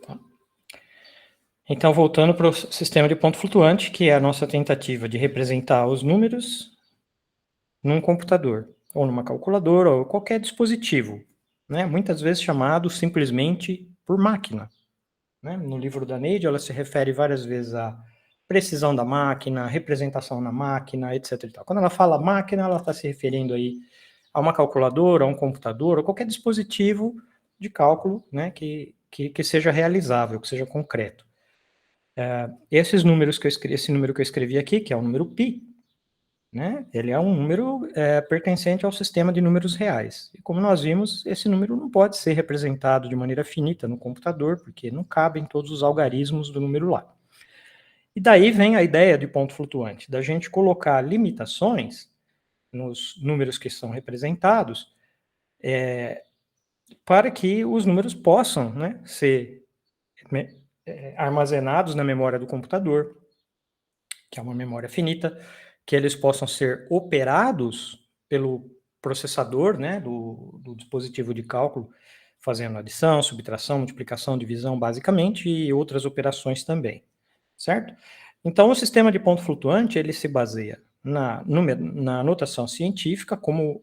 Tá? Então, voltando para o sistema de ponto flutuante, que é a nossa tentativa de representar os números num computador, ou numa calculadora, ou qualquer dispositivo, né? Muitas vezes chamado simplesmente por máquina. Né? No livro da Neide, ela se refere várias vezes à precisão da máquina, representação na máquina, etc. E tal. Quando ela fala máquina, ela está se referindo aí a uma calculadora, a um computador, ou qualquer dispositivo de cálculo, né, que seja realizável, que seja concreto. Esses números que eu escrevi, esse número que eu escrevi aqui, que é o número π, né, ele é um número pertencente ao sistema de números reais. E como nós vimos, esse número não pode ser representado de maneira finita no computador, porque não cabem todos os algarismos do número lá. E daí vem a ideia de ponto flutuante, da gente colocar limitações nos números que são representados, para que os números possam, né, ser armazenados na memória do computador, que é uma memória finita, que eles possam ser operados pelo processador, né, do dispositivo de cálculo, fazendo adição, subtração, multiplicação, divisão, basicamente, e outras operações também, certo? Então, o sistema de ponto flutuante, ele se baseia na notação científica como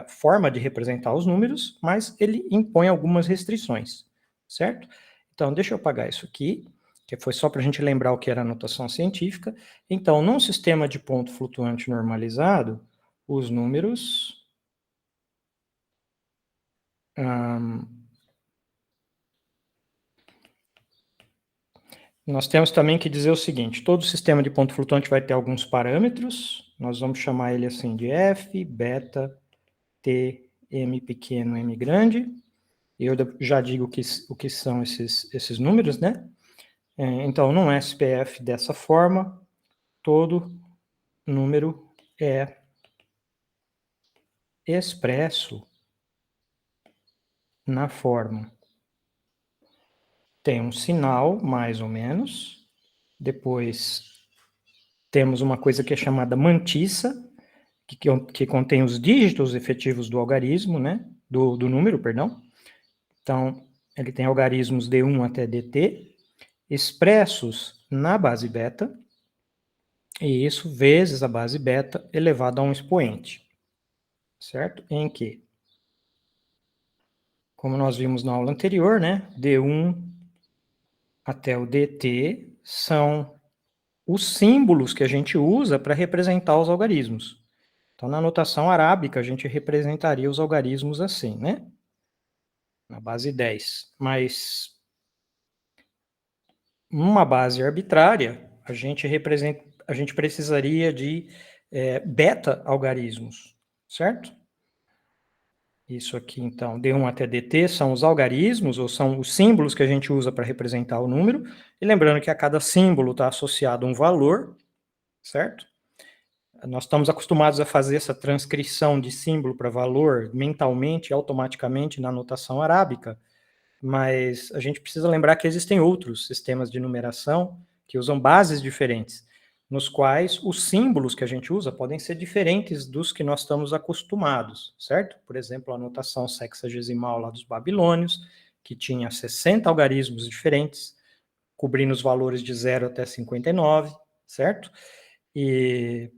forma de representar os números, mas ele impõe algumas restrições, certo? Então, deixa eu apagar isso aqui, que foi só para a gente lembrar o que era a notação científica. Então, num sistema de ponto flutuante normalizado, os números nós temos também que dizer o seguinte: todo sistema de ponto flutuante vai ter alguns parâmetros, nós vamos chamar ele assim de f, beta, t, m pequeno, m grande, e eu já digo o que são esses números, né? Então, num SPF dessa forma, todo número é expresso na forma. Tem um sinal, mais ou menos, depois temos uma coisa que é chamada mantissa, que contém os dígitos efetivos do algarismo, né? Do número, perdão. Então, ele tem algarismos de 1 até dt, expressos na base beta, e isso vezes a base beta elevado a um expoente, certo? Em que, como nós vimos na aula anterior, né? D1 até o dt são os símbolos que a gente usa para representar os algarismos. Então, na notação arábica, a gente representaria os algarismos assim, né? Na base 10. Mas numa base arbitrária, a gente precisaria de beta-algarismos, certo? Isso aqui, então, D1 até dt são os algarismos, ou são os símbolos que a gente usa para representar o número. E lembrando que a cada símbolo está associado um valor, certo? Nós estamos acostumados a fazer essa transcrição de símbolo para valor mentalmente, automaticamente na notação arábica, mas a gente precisa lembrar que existem outros sistemas de numeração que usam bases diferentes, nos quais os símbolos que a gente usa podem ser diferentes dos que nós estamos acostumados, certo? Por exemplo, a notação sexagesimal lá dos babilônios, que tinha 60 algarismos diferentes, cobrindo os valores de 0 até 59, certo? E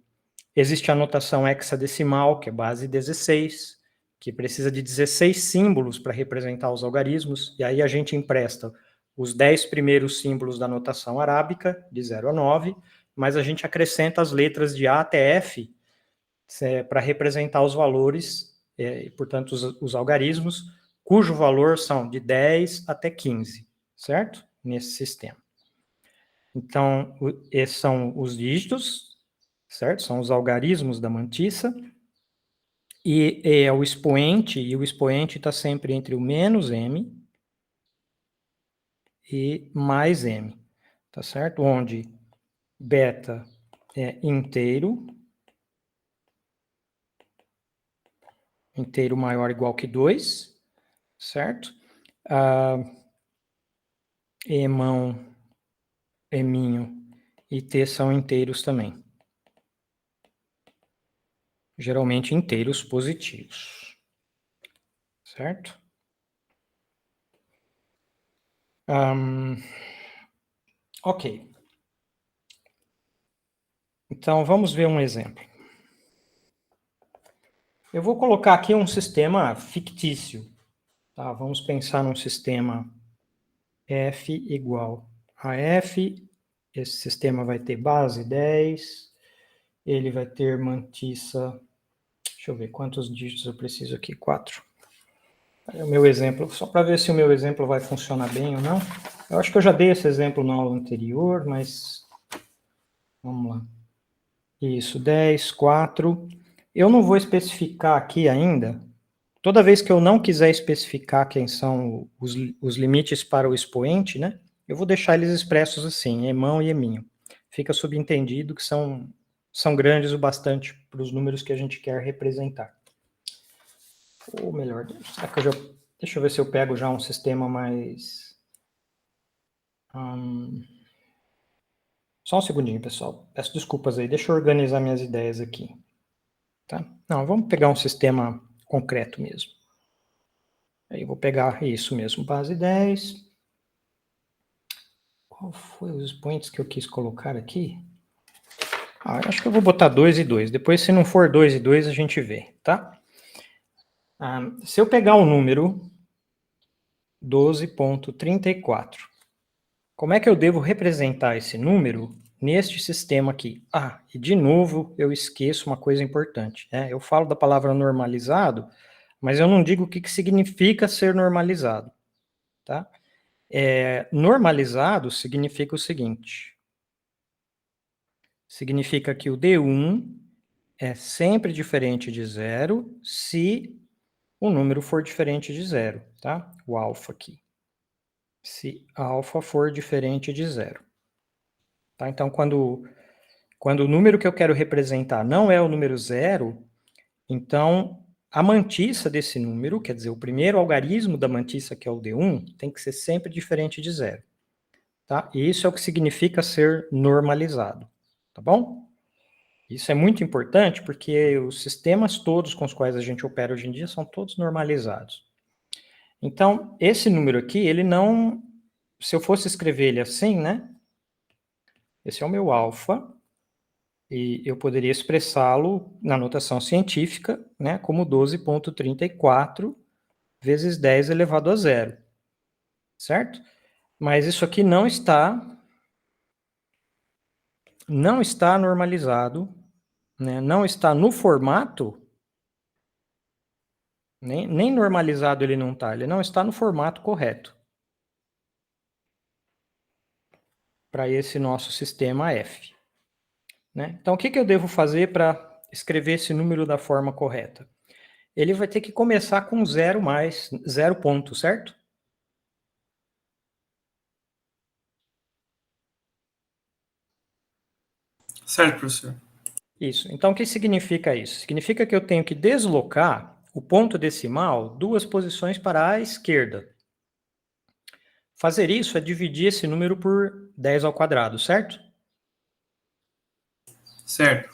existe a notação hexadecimal, que é base 16, que precisa de 16 símbolos para representar os algarismos, e aí a gente empresta os 10 primeiros símbolos da notação arábica, de 0 a 9, mas a gente acrescenta as letras de A até F para representar os valores, portanto, os algarismos, cujo valor são de 10 até 15, certo? Nesse sistema. Então, esses são os dígitos, certo? São os algarismos da mantissa, e é o expoente está sempre entre o menos m e mais m, tá certo? Onde beta é inteiro maior ou igual que 2, certo? Emão, eminho e t são inteiros também. Geralmente inteiros positivos, certo? Ok. Então, vamos ver um exemplo. Eu vou colocar aqui um sistema fictício. Tá? Vamos pensar num sistema F igual a F. Esse sistema vai ter base 10. Ele vai ter mantissa... Deixa eu ver quantos dígitos eu preciso aqui. 4. O meu exemplo, só para ver se o meu exemplo vai funcionar bem ou não. Eu acho que eu já dei esse exemplo na aula anterior, mas vamos lá. Isso, 10, 4. Eu não vou especificar aqui ainda. Toda vez que eu não quiser especificar quem são os limites para o expoente, né? Eu vou deixar eles expressos assim, emão e eminho. Fica subentendido que são grandes o bastante para os números que a gente quer representar. Ou melhor, será que deixa eu ver se eu pego já um sistema mais... Só um segundinho, pessoal. Peço desculpas aí. Deixa eu organizar minhas ideias aqui. Tá? Não, vamos pegar um sistema concreto mesmo. Aí eu vou pegar isso mesmo, base 10. Qual foi os expoentes que eu quis colocar aqui? Acho que eu vou botar 2 e 2. Depois, se não for 2 e 2, a gente vê, tá? Se eu pegar o número 12.34, como é que eu devo representar esse número neste sistema aqui? E de novo, eu esqueço uma coisa importante, né? Eu falo da palavra normalizado, mas eu não digo o que significa ser normalizado, tá? Normalizado significa o seguinte: significa que o D1 é sempre diferente de 0 se o número for diferente de 0, tá? O alfa aqui. Se alfa for diferente de 0. Tá? Então, quando o número que eu quero representar não é o número 0, então a mantissa desse número, quer dizer, o primeiro algarismo da mantissa, que é o D1, tem que ser sempre diferente de 0. Tá? E isso é o que significa ser normalizado. Tá bom? Isso é muito importante porque os sistemas todos com os quais a gente opera hoje em dia são todos normalizados. Então, esse número aqui, ele não... Se eu fosse escrever ele assim, né? Esse é o meu alfa, e eu poderia expressá-lo na notação científica, né, como 12.34 vezes 10 elevado a 0. Certo? Mas isso aqui não está normalizado, né? Não está no formato... Nem normalizado ele não está. Ele não está no formato correto para esse nosso sistema F. Né? Então, o que eu devo fazer para escrever esse número da forma correta? Ele vai ter que começar com 0 mais 0 ponto, certo? Certo, professor. Isso. Então, o que significa isso? Significa que eu tenho que deslocar o ponto decimal 2 posições para a esquerda. Fazer isso é dividir esse número por 10 ao quadrado, certo? Certo.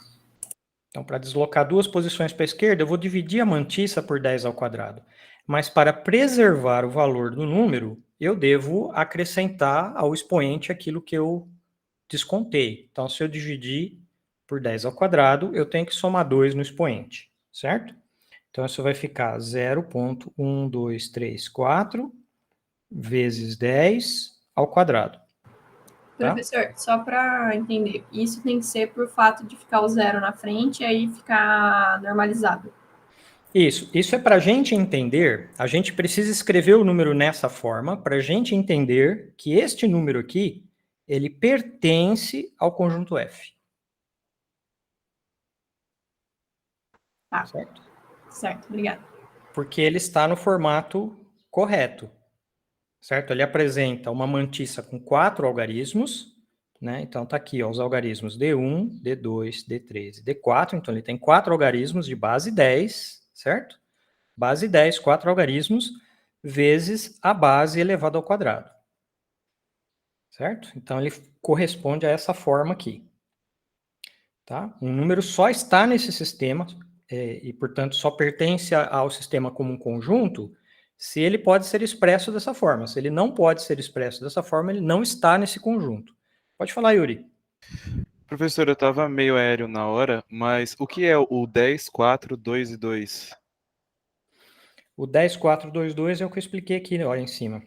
Então, para deslocar 2 posições para a esquerda, eu vou dividir a mantissa por 10 ao quadrado. Mas para preservar o valor do número, eu devo acrescentar ao expoente aquilo que eu descontei. Então, se eu dividir por 10 ao quadrado, eu tenho que somar 2 no expoente, certo? Então, isso vai ficar 0.1234 vezes 10 ao quadrado. Tá? Professor, só para entender, isso tem que ser por fato de ficar o 0 na frente e aí ficar normalizado. Isso é para a gente entender, a gente precisa escrever o número nessa forma, para a gente entender que este número aqui, ele pertence ao conjunto F. Tá. Certo? Certo, obrigada. Porque ele está no formato correto. Certo? Ele apresenta uma mantissa com 4 algarismos, né? Então tá aqui, ó, os algarismos D1, D2, D3 e D4. Então ele tem 4 algarismos de base 10, certo? Base 10, 4 algarismos, vezes a base elevado ao quadrado. Certo? Então ele corresponde a essa forma aqui. Tá? Um número só está nesse sistema, e portanto só pertence ao sistema como um conjunto, se ele pode ser expresso dessa forma. Se ele não pode ser expresso dessa forma, ele não está nesse conjunto. Pode falar, Yuri. Professor, eu estava meio aéreo na hora, mas o que é o 10, 4, 2 e 2? O 10, 4, 2, 2 é o que eu expliquei aqui, olha em cima.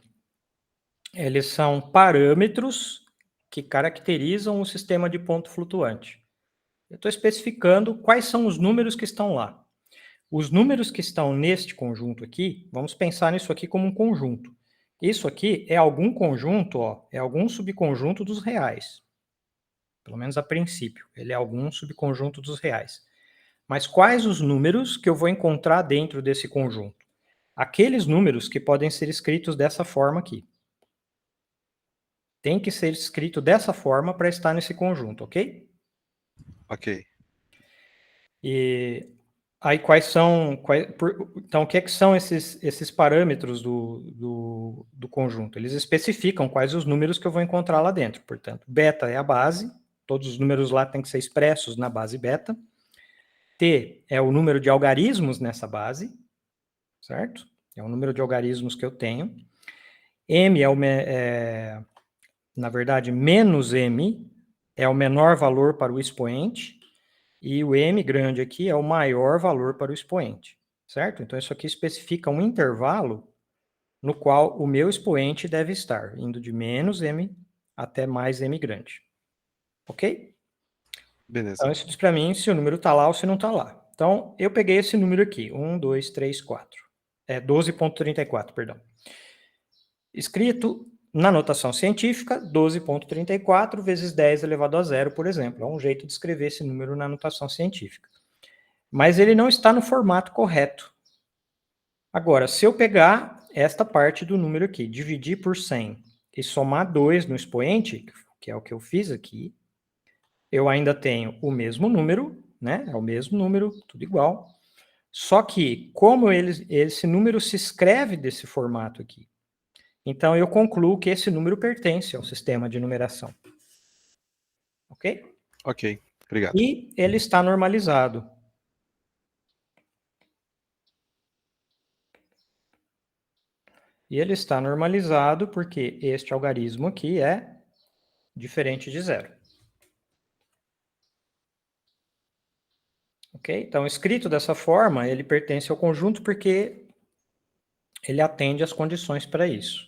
Eles são parâmetros que caracterizam o sistema de ponto flutuante. Eu estou especificando quais são os números que estão lá. Os números que estão neste conjunto aqui, vamos pensar nisso aqui como um conjunto. Isso aqui é algum conjunto, ó, é algum subconjunto dos reais. Pelo menos a princípio, ele é algum subconjunto dos reais. Mas quais os números que eu vou encontrar dentro desse conjunto? Aqueles números que podem ser escritos dessa forma aqui. Tem que ser escrito dessa forma para estar nesse conjunto, ok? Ok. E aí quais são... então, o que é que são esses parâmetros do conjunto? Eles especificam quais os números que eu vou encontrar lá dentro. Portanto, beta é a base, todos os números lá têm que ser expressos na base beta. T é o número de algarismos nessa base, certo? É o número de algarismos que eu tenho. M na verdade, menos M é o menor valor para o expoente, e o M grande aqui é o maior valor para o expoente, certo? Então, isso aqui especifica um intervalo no qual o meu expoente deve estar, indo de menos M até mais M grande. Ok? Beleza. Então, isso diz para mim se o número está lá ou se não está lá. Então, eu peguei esse número aqui, 1, 2, 3, 4. 12.34, perdão. Escrito na notação científica, 12.34 vezes 10 elevado a zero, por exemplo. É um jeito de escrever esse número na notação científica. Mas ele não está no formato correto. Agora, se eu pegar esta parte do número aqui, dividir por 100 e somar 2 no expoente, que é o que eu fiz aqui, eu ainda tenho o mesmo número, né? É o mesmo número, tudo igual. Só que, como esse número se escreve desse formato aqui, então eu concluo que esse número pertence ao sistema de numeração. Ok? Ok, obrigado. E ele está normalizado. E ele está normalizado porque este algarismo aqui é diferente de zero. Ok? Então, escrito dessa forma, ele pertence ao conjunto porque ele atende às condições para isso,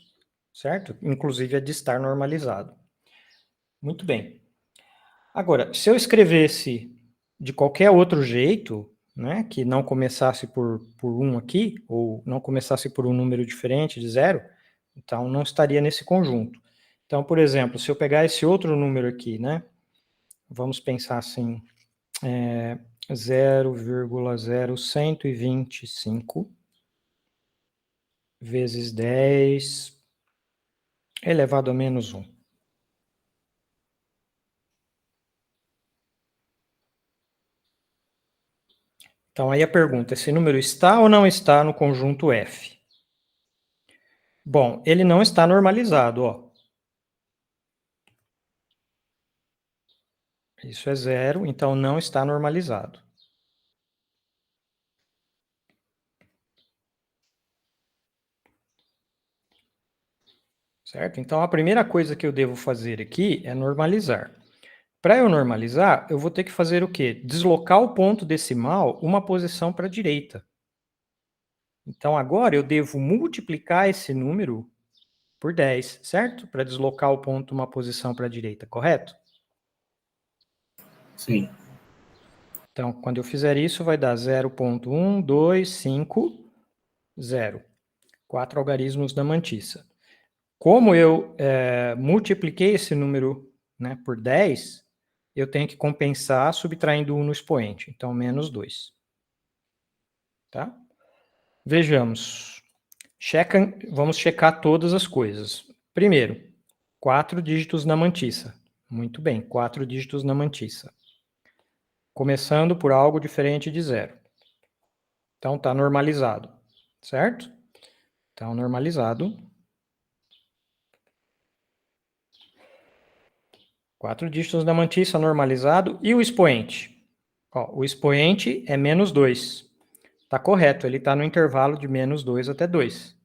certo? Inclusive a de estar normalizado. Muito bem. Agora, se eu escrevesse de qualquer outro jeito, né, que não começasse por 1 aqui, ou não começasse por um número diferente de zero, então não estaria nesse conjunto. Então, por exemplo, se eu pegar esse outro número aqui, né, vamos pensar assim, 0,0125 vezes 10 elevado a menos 1. Então, aí a pergunta, esse número está ou não está no conjunto F? Bom, ele não está normalizado, ó. Isso é zero, então não está normalizado. Certo? Então, a primeira coisa que eu devo fazer aqui é normalizar. Para eu normalizar, eu vou ter que fazer o quê? Deslocar o ponto decimal uma posição para a direita. Então, agora eu devo multiplicar esse número por 10, certo? Para deslocar o ponto uma posição para a direita, correto? Sim. Então, quando eu fizer isso, vai dar 0,1250. 4 algarismos da mantissa. Como eu multipliquei esse número, né, por 10, eu tenho que compensar subtraindo 1 no expoente. Então, menos 2. Tá? Vejamos. Vamos checar todas as coisas. Primeiro, 4 dígitos na mantissa. Muito bem, 4 dígitos na mantissa. Começando por algo diferente de zero. Então, está normalizado, certo? Então, normalizado. 4 dígitos da mantissa normalizado. E o expoente? Ó, o expoente é menos 2. Está correto, ele está no intervalo de menos 2 até 2.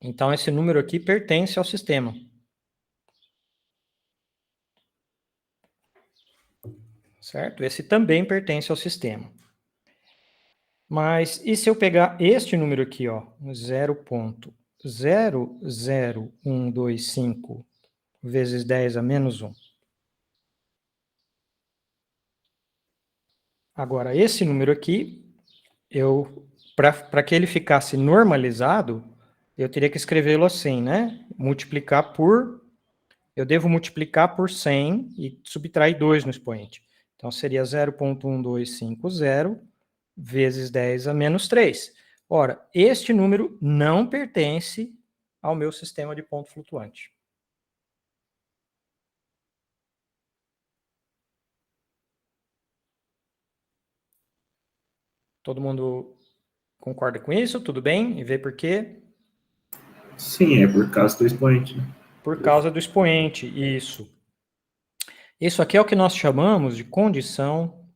Então, esse número aqui pertence ao sistema. Certo? Esse também pertence ao sistema. Mas, e se eu pegar este número aqui, ó, 0,00125 vezes 10 a menos 1? Agora, esse número aqui, para que ele ficasse normalizado, eu teria que escrevê-lo assim, né? Eu devo multiplicar por 100 e subtrair 2 no expoente. Então, seria 0,1250 vezes 10 a menos 3. Ora, este número não pertence ao meu sistema de ponto flutuante. Todo mundo concorda com isso? Tudo bem? E vê por quê? Sim, é por causa do expoente. Por causa do expoente, isso. Isso aqui é o que nós chamamos de condição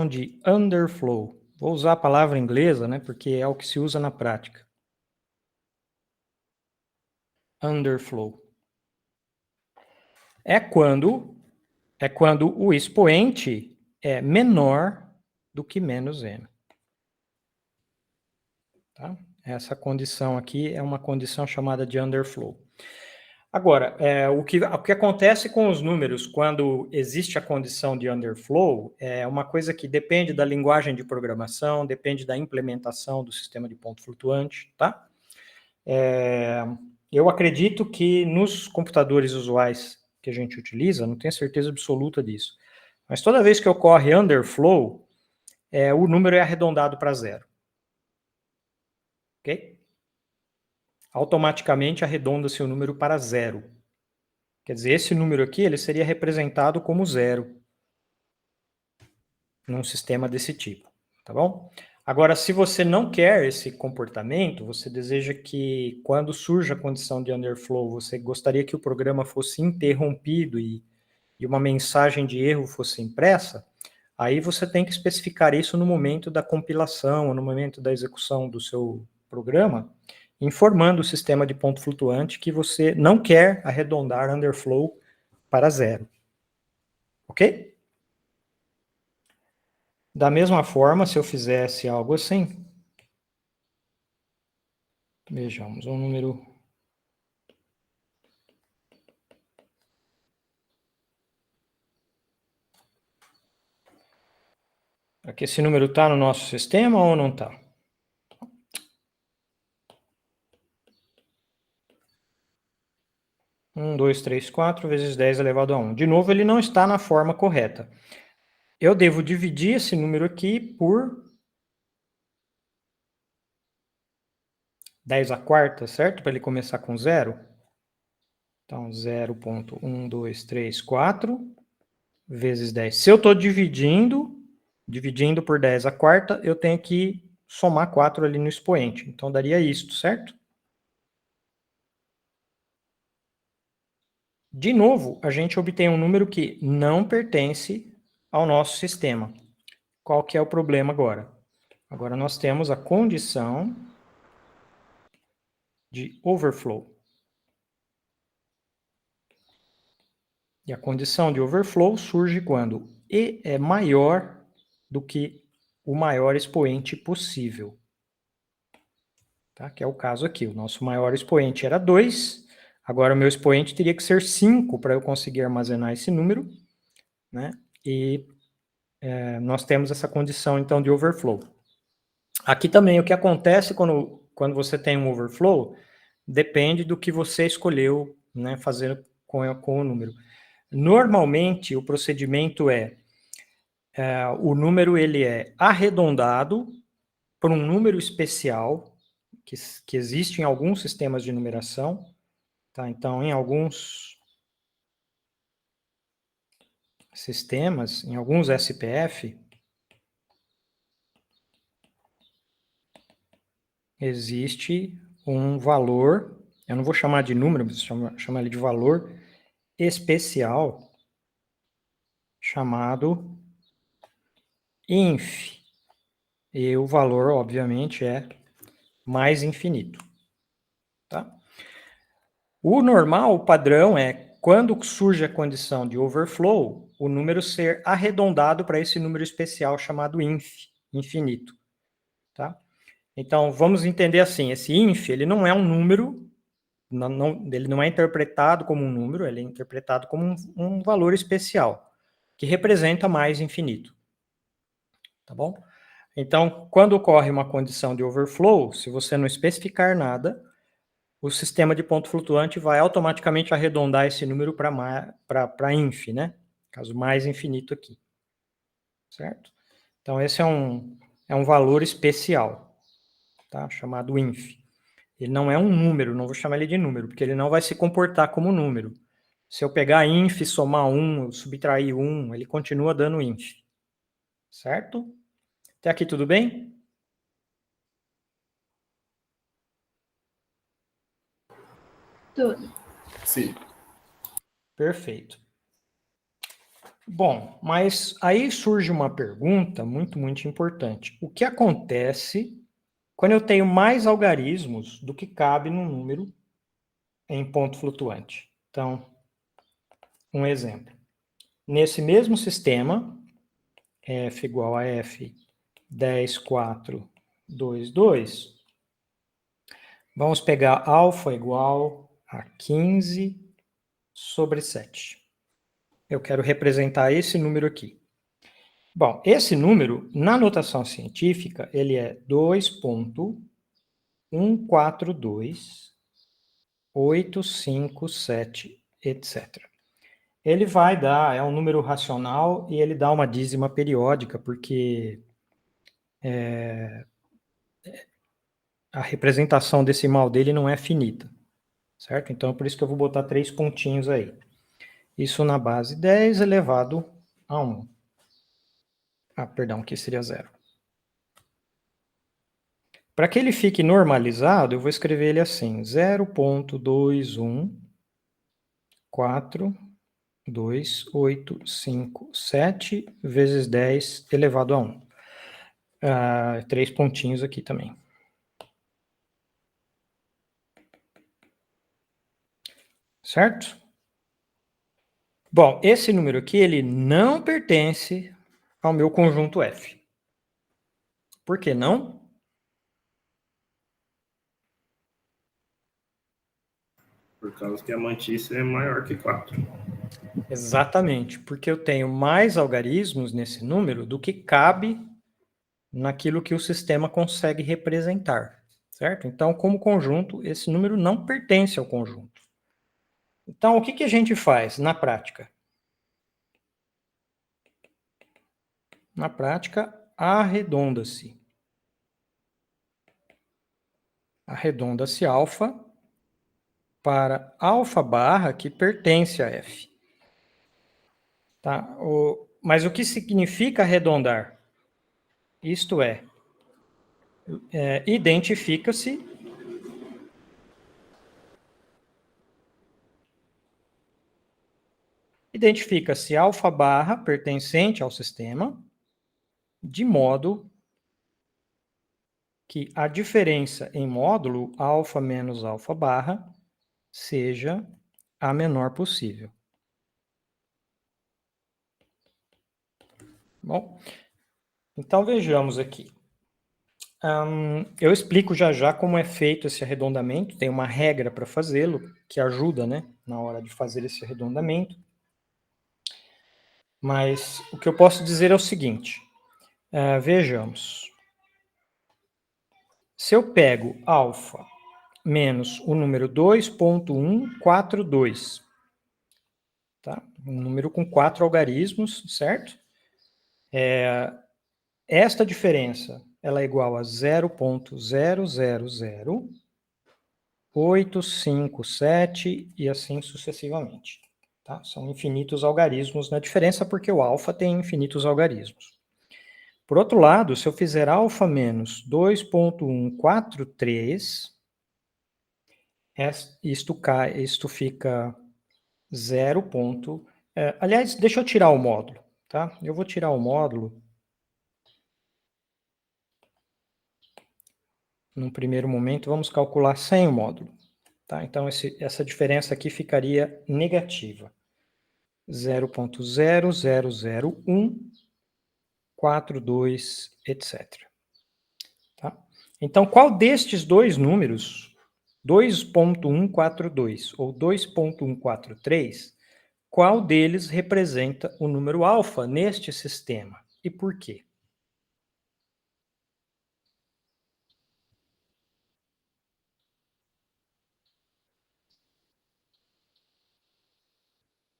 de underflow. Vou usar a palavra inglesa, né, porque é o que se usa na prática. Underflow. É quando o expoente é menor do que menos m. Tá? Essa condição aqui é uma condição chamada de underflow. Agora, o que acontece com os números quando existe a condição de underflow é uma coisa que depende da linguagem de programação, depende da implementação do sistema de ponto flutuante, tá? Eu acredito que nos computadores usuais que a gente utiliza, não tenho certeza absoluta disso, mas toda vez que ocorre underflow, o número é arredondado para zero. Ok? Automaticamente arredonda-se o número para zero. Quer dizer, esse número aqui ele seria representado como zero num sistema desse tipo, tá bom? Agora, se você não quer esse comportamento, você deseja que quando surja a condição de underflow, você gostaria que o programa fosse interrompido e uma mensagem de erro fosse impressa, aí você tem que especificar isso no momento da compilação, no momento da execução do seu programa, informando o sistema de ponto flutuante que você não quer arredondar underflow para zero. Ok? Da mesma forma, se eu fizesse algo assim, vejamos, um número... Aqui esse número está no nosso sistema ou não está? Um, 2, 3, 4 vezes 10 elevado a 1. De novo, ele não está na forma correta. Eu devo dividir esse número aqui por 10 a quarta, certo? Para ele começar com zero. Então, 0,1234 vezes 10. Se eu estou dividindo por 10 a quarta, eu tenho que somar 4 ali no expoente. Então, daria isto, certo? De novo, a gente obtém um número que não pertence ao nosso sistema. Qual que é o problema agora? Agora nós temos a condição de overflow. E a condição de overflow surge quando E é maior do que o maior expoente possível. Tá? Que é o caso aqui. O nosso maior expoente era 2, agora o meu expoente teria que ser 5 para eu conseguir armazenar esse número, né? E nós temos essa condição, então, de overflow. Aqui também, o que acontece quando você tem um overflow, depende do que você escolheu, né, fazer com o número. Normalmente, o procedimento o número ele é arredondado por um número especial que existe em alguns sistemas de numeração. Tá? Então, em alguns sistemas, em alguns SPF, existe um valor, eu não vou chamar de número, mas chamar ele de valor especial, chamado inf. E o valor, obviamente, é mais infinito. Tá? O normal, o padrão é, quando surge a condição de overflow, o número ser arredondado para esse número especial chamado infinito. Tá? Então, vamos entender assim, esse ele não é um número, ele não é interpretado como um número, ele é interpretado como um valor especial, que representa mais infinito. Tá bom? Então, quando ocorre uma condição de overflow, se você não especificar nada, o sistema de ponto flutuante vai automaticamente arredondar esse número para inf, né? Caso mais infinito aqui. Certo? Então, esse é um valor especial, tá? Chamado inf. Ele não é um número, não vou chamar ele de número, porque ele não vai se comportar como número. Se eu pegar inf, somar 1, subtrair 1, ele continua dando inf. Certo? Até aqui tudo bem? Tudo. Sim. Perfeito. Bom, mas aí surge uma pergunta muito, muito importante. O que acontece quando eu tenho mais algarismos do que cabe no número em ponto flutuante? Então, um exemplo. Nesse mesmo sistema, f igual a f 10, 4, 2, 2, vamos pegar alfa igual a 15 sobre 7. Eu quero representar esse número aqui. Bom, esse número, na notação científica, ele é 2.142.857, etc. Ele vai dar, é um número racional e ele dá uma dízima periódica, porque a representação decimal dele não é finita, certo? Então, por isso que eu vou botar 3 pontinhos aí. Isso na base 10 elevado a 1. Ah, perdão, aqui seria 0. Para que ele fique normalizado, eu vou escrever ele assim, 0.2142857 vezes 10 elevado a 1. 3 pontinhos aqui também. Certo? Bom, esse número aqui, ele não pertence ao meu conjunto F. Por que não? Por causa que a mantícia é maior que 4. Exatamente, porque eu tenho mais algarismos nesse número do que cabe naquilo que o sistema consegue representar, certo? Então, como conjunto, esse número não pertence ao conjunto. Então, o que a gente faz na prática? Na prática, arredonda-se. Arredonda-se alfa para alfa barra que pertence a F. Tá? Mas o que significa arredondar? Isto é identifica-se alfa barra pertencente ao sistema, de modo que a diferença em módulo alfa menos alfa barra seja a menor possível. Bom, então vejamos aqui. Eu explico já como é feito esse arredondamento, tem uma regra para fazê-lo, que ajuda, né, na hora de fazer esse arredondamento. Mas o que eu posso dizer é o seguinte, vejamos. Se eu pego alfa menos o número 2.142, tá? Um número com 4 algarismos, certo? Esta diferença ela é igual a 0.000857 e assim sucessivamente. Tá? São infinitos algarismos na diferença, porque o alfa tem infinitos algarismos. Por outro lado, se eu fizer alfa menos 2.143, isto fica 0. Aliás, deixa eu tirar o módulo. Tá? Eu vou tirar o módulo. num primeiro momento, vamos calcular sem o módulo. Tá? Então, essa diferença aqui ficaria negativa. 0,00014,2, etc. Tá? Então, qual destes dois números, 2.142 ou 2.143, qual deles representa o número alfa neste sistema? E por quê?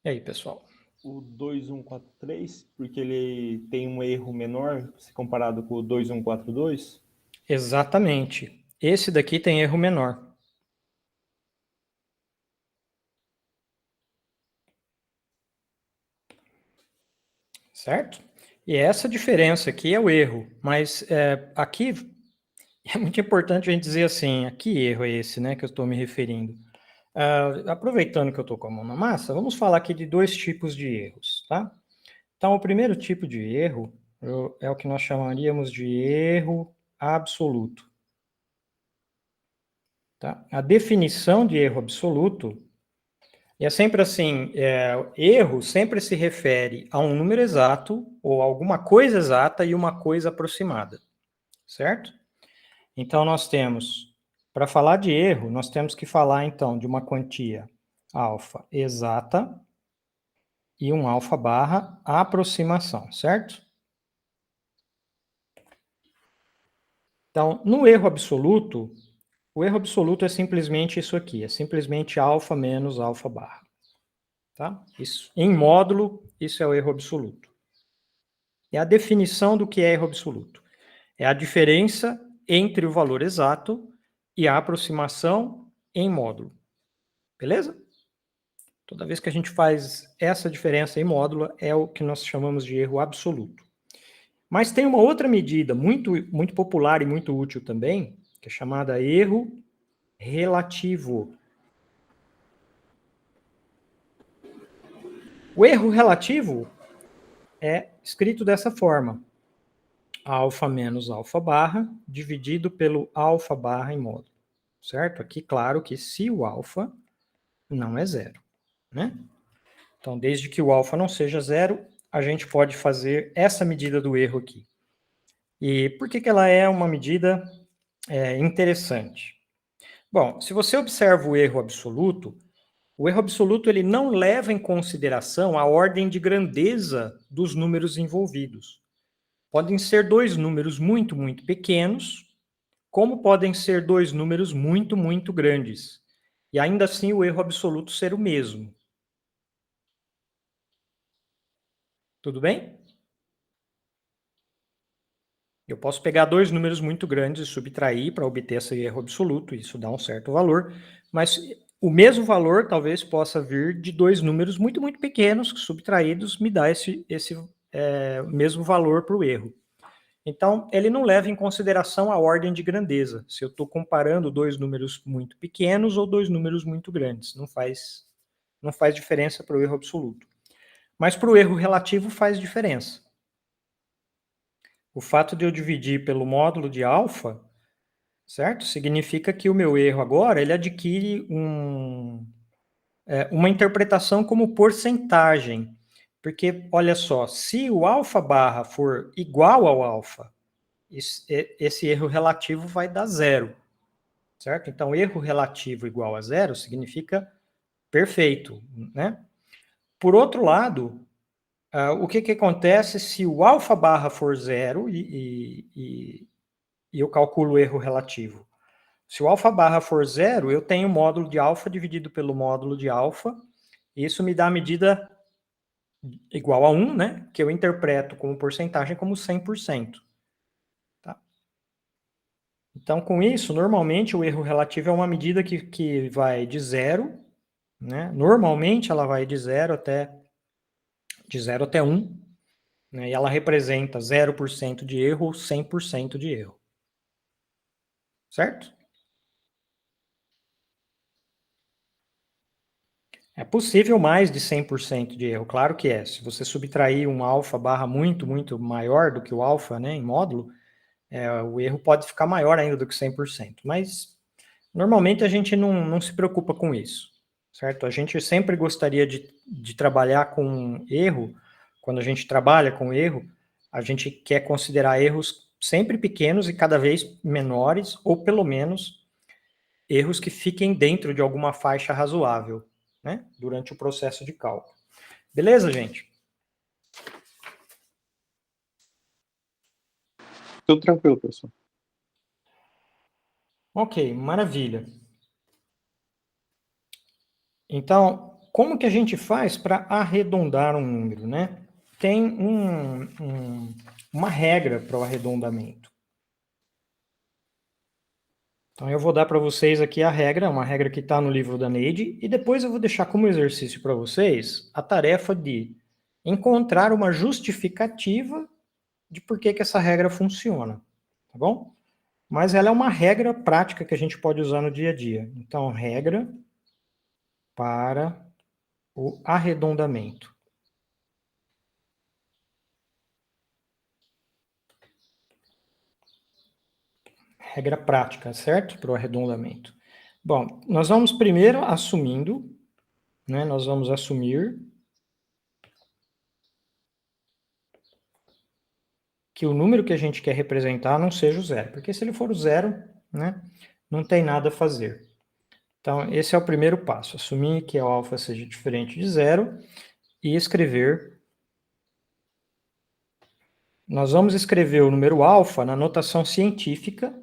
E aí, pessoal? O 2143, porque ele tem um erro menor se comparado com o 2142? Exatamente. Esse daqui tem erro menor. Certo? E essa diferença aqui é o erro. Mas aqui é muito importante a gente dizer assim, a que erro é esse, né, que eu estou me referindo? Aproveitando que eu estou com a mão na massa, vamos falar aqui de dois tipos de erros, tá? Então, o primeiro tipo de erro é o que nós chamaríamos de erro absoluto. Tá? A definição de erro absoluto é sempre assim, erro sempre se refere a um número exato ou alguma coisa exata e uma coisa aproximada, certo? Então, nós temos, para falar de erro, nós temos que falar, então, de uma quantia alfa exata e um alfa barra aproximação, certo? Então, no erro absoluto, o erro absoluto é simplesmente isso aqui, é simplesmente alfa menos alfa barra. Tá? Isso, em módulo, isso é o erro absoluto. E a definição do que é erro absoluto? É a diferença entre o valor exato e a aproximação em módulo. Beleza? Toda vez que a gente faz essa diferença em módulo, é o que nós chamamos de erro absoluto. Mas tem uma outra medida muito, muito popular e muito útil também, que é chamada erro relativo. O erro relativo é escrito dessa forma: alfa menos alfa barra dividido pelo alfa barra em módulo. Certo? Aqui, claro que se o alfa não é zero, né? Então, desde que o alfa não seja zero, a gente pode fazer essa medida do erro aqui. E por que ela é uma medida interessante? Bom, se você observa o erro absoluto ele não leva em consideração a ordem de grandeza dos números envolvidos. Podem ser dois números muito, muito pequenos, como podem ser dois números muito, muito grandes. E ainda assim o erro absoluto ser o mesmo. Tudo bem? Eu posso pegar dois números muito grandes e subtrair para obter esse erro absoluto, isso dá um certo valor, mas o mesmo valor talvez possa vir de dois números muito, muito pequenos, que subtraídos me dá esse mesmo valor para o erro. Então, ele não leva em consideração a ordem de grandeza, se eu estou comparando dois números muito pequenos ou dois números muito grandes, não faz diferença para o erro absoluto. Mas para o erro relativo faz diferença. O fato de eu dividir pelo módulo de alfa, certo? Significa que o meu erro agora, ele adquire uma interpretação como porcentagem. Porque, olha só, se o alfa barra for igual ao alfa, esse erro relativo vai dar zero, certo? Então, erro relativo igual a zero significa perfeito, né? Por outro lado, o que acontece se o alfa barra for zero e eu calculo o erro relativo? Se o alfa barra for zero, eu tenho o módulo de alfa dividido pelo módulo de alfa, e isso me dá a medida igual a 1, né? Que eu interpreto como porcentagem como 100%. Tá? Então, com isso, normalmente o erro relativo é uma medida que vai de zero, né? Normalmente ela vai de 0 até 1, né? E ela representa 0% de erro ou 100% de erro. Certo? É possível mais de 100% de erro, claro que é. Se você subtrair um alfa barra muito, muito maior do que o alfa, né, em módulo, O erro pode ficar maior ainda do que 100%, mas normalmente a gente não se preocupa com isso, certo? A gente sempre gostaria de trabalhar com erro. Quando a gente trabalha com erro, a gente quer considerar erros sempre pequenos e cada vez menores, ou pelo menos erros que fiquem dentro de alguma faixa razoável, né, durante o processo de cálculo. Beleza, gente? Tudo tranquilo, professor. Ok, maravilha. Então, como que a gente faz para arredondar um número, né? Tem uma regra para o arredondamento. Então, eu vou dar para vocês aqui a regra, uma regra que está no livro da Neide, e depois eu vou deixar como exercício para vocês a tarefa de encontrar uma justificativa de por que essa regra funciona, tá bom? Mas ela é uma regra prática que a gente pode usar no dia a dia. Então, regra para o arredondamento. Regra prática, certo? Para o arredondamento. Bom, nós vamos primeiro assumindo, né? Nós vamos assumir que o número que a gente quer representar não seja o zero, porque se ele for o zero, né, não tem nada a fazer. Então, esse é o primeiro passo, assumir que o alfa seja diferente de zero e escrever. Nós vamos escrever o número alfa na notação científica,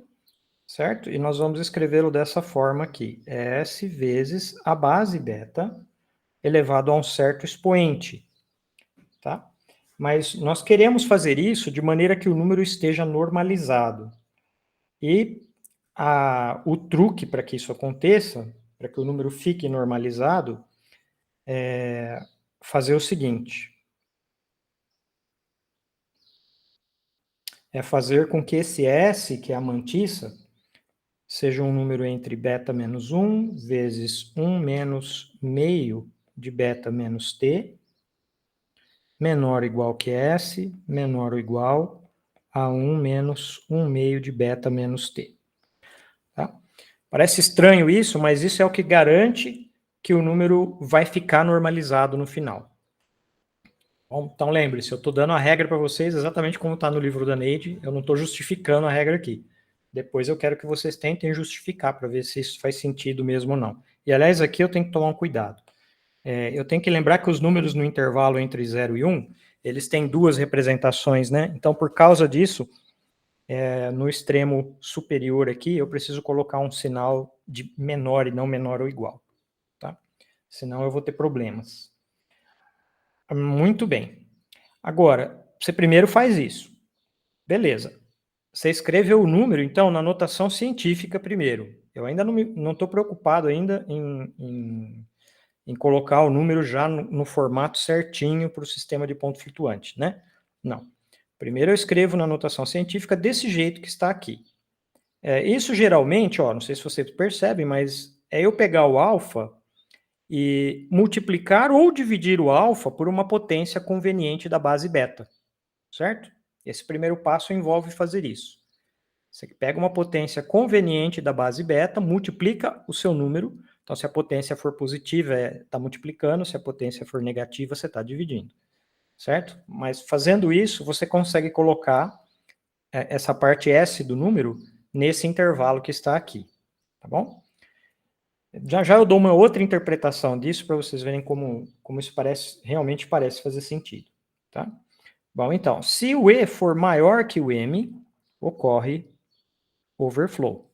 certo? E nós vamos escrevê-lo dessa forma aqui, S vezes a base beta elevado a um certo expoente, tá? Mas nós queremos fazer isso de maneira que o número esteja normalizado. E o truque para que isso aconteça, para que o número fique normalizado, é fazer o seguinte. É fazer com que esse S, que é a mantissa, seja um número entre beta menos 1 vezes 1 menos meio de beta menos t, menor ou igual que S, menor ou igual a 1 menos 1 meio de beta menos t. Tá? Parece estranho isso, mas isso é o que garante que o número vai ficar normalizado no final. Bom, então lembre-se, eu estou dando a regra para vocês exatamente como está no livro da Neide, eu não estou justificando a regra aqui. Depois eu quero que vocês tentem justificar para ver se isso faz sentido mesmo ou não. E aliás, aqui eu tenho que tomar um cuidado. Eu tenho que lembrar que os números no intervalo entre 0 e 1, eles têm duas representações, né? Então, por causa disso, no extremo superior aqui, eu preciso colocar um sinal de menor e não menor ou igual, tá? Senão eu vou ter problemas. Muito bem. Agora, você primeiro faz isso. Beleza. Você escreve o número, então, na notação científica primeiro. Eu ainda não estou preocupado ainda em colocar o número já no formato certinho para o sistema de ponto flutuante, né? Não. Primeiro eu escrevo na notação científica desse jeito que está aqui. Isso geralmente, não sei se vocês percebem, mas é eu pegar o alfa e multiplicar ou dividir o alfa por uma potência conveniente da base beta, certo? Esse primeiro passo envolve fazer isso. Você pega uma potência conveniente da base beta, multiplica o seu número. Então, se a potência for positiva, está multiplicando. Se a potência for negativa, você está dividindo. Certo? Mas fazendo isso, você consegue colocar essa parte S do número nesse intervalo que está aqui. Tá bom? Já eu dou uma outra interpretação disso para vocês verem como isso realmente parece fazer sentido. Tá? Bom, então, se o E for maior que o M, ocorre overflow.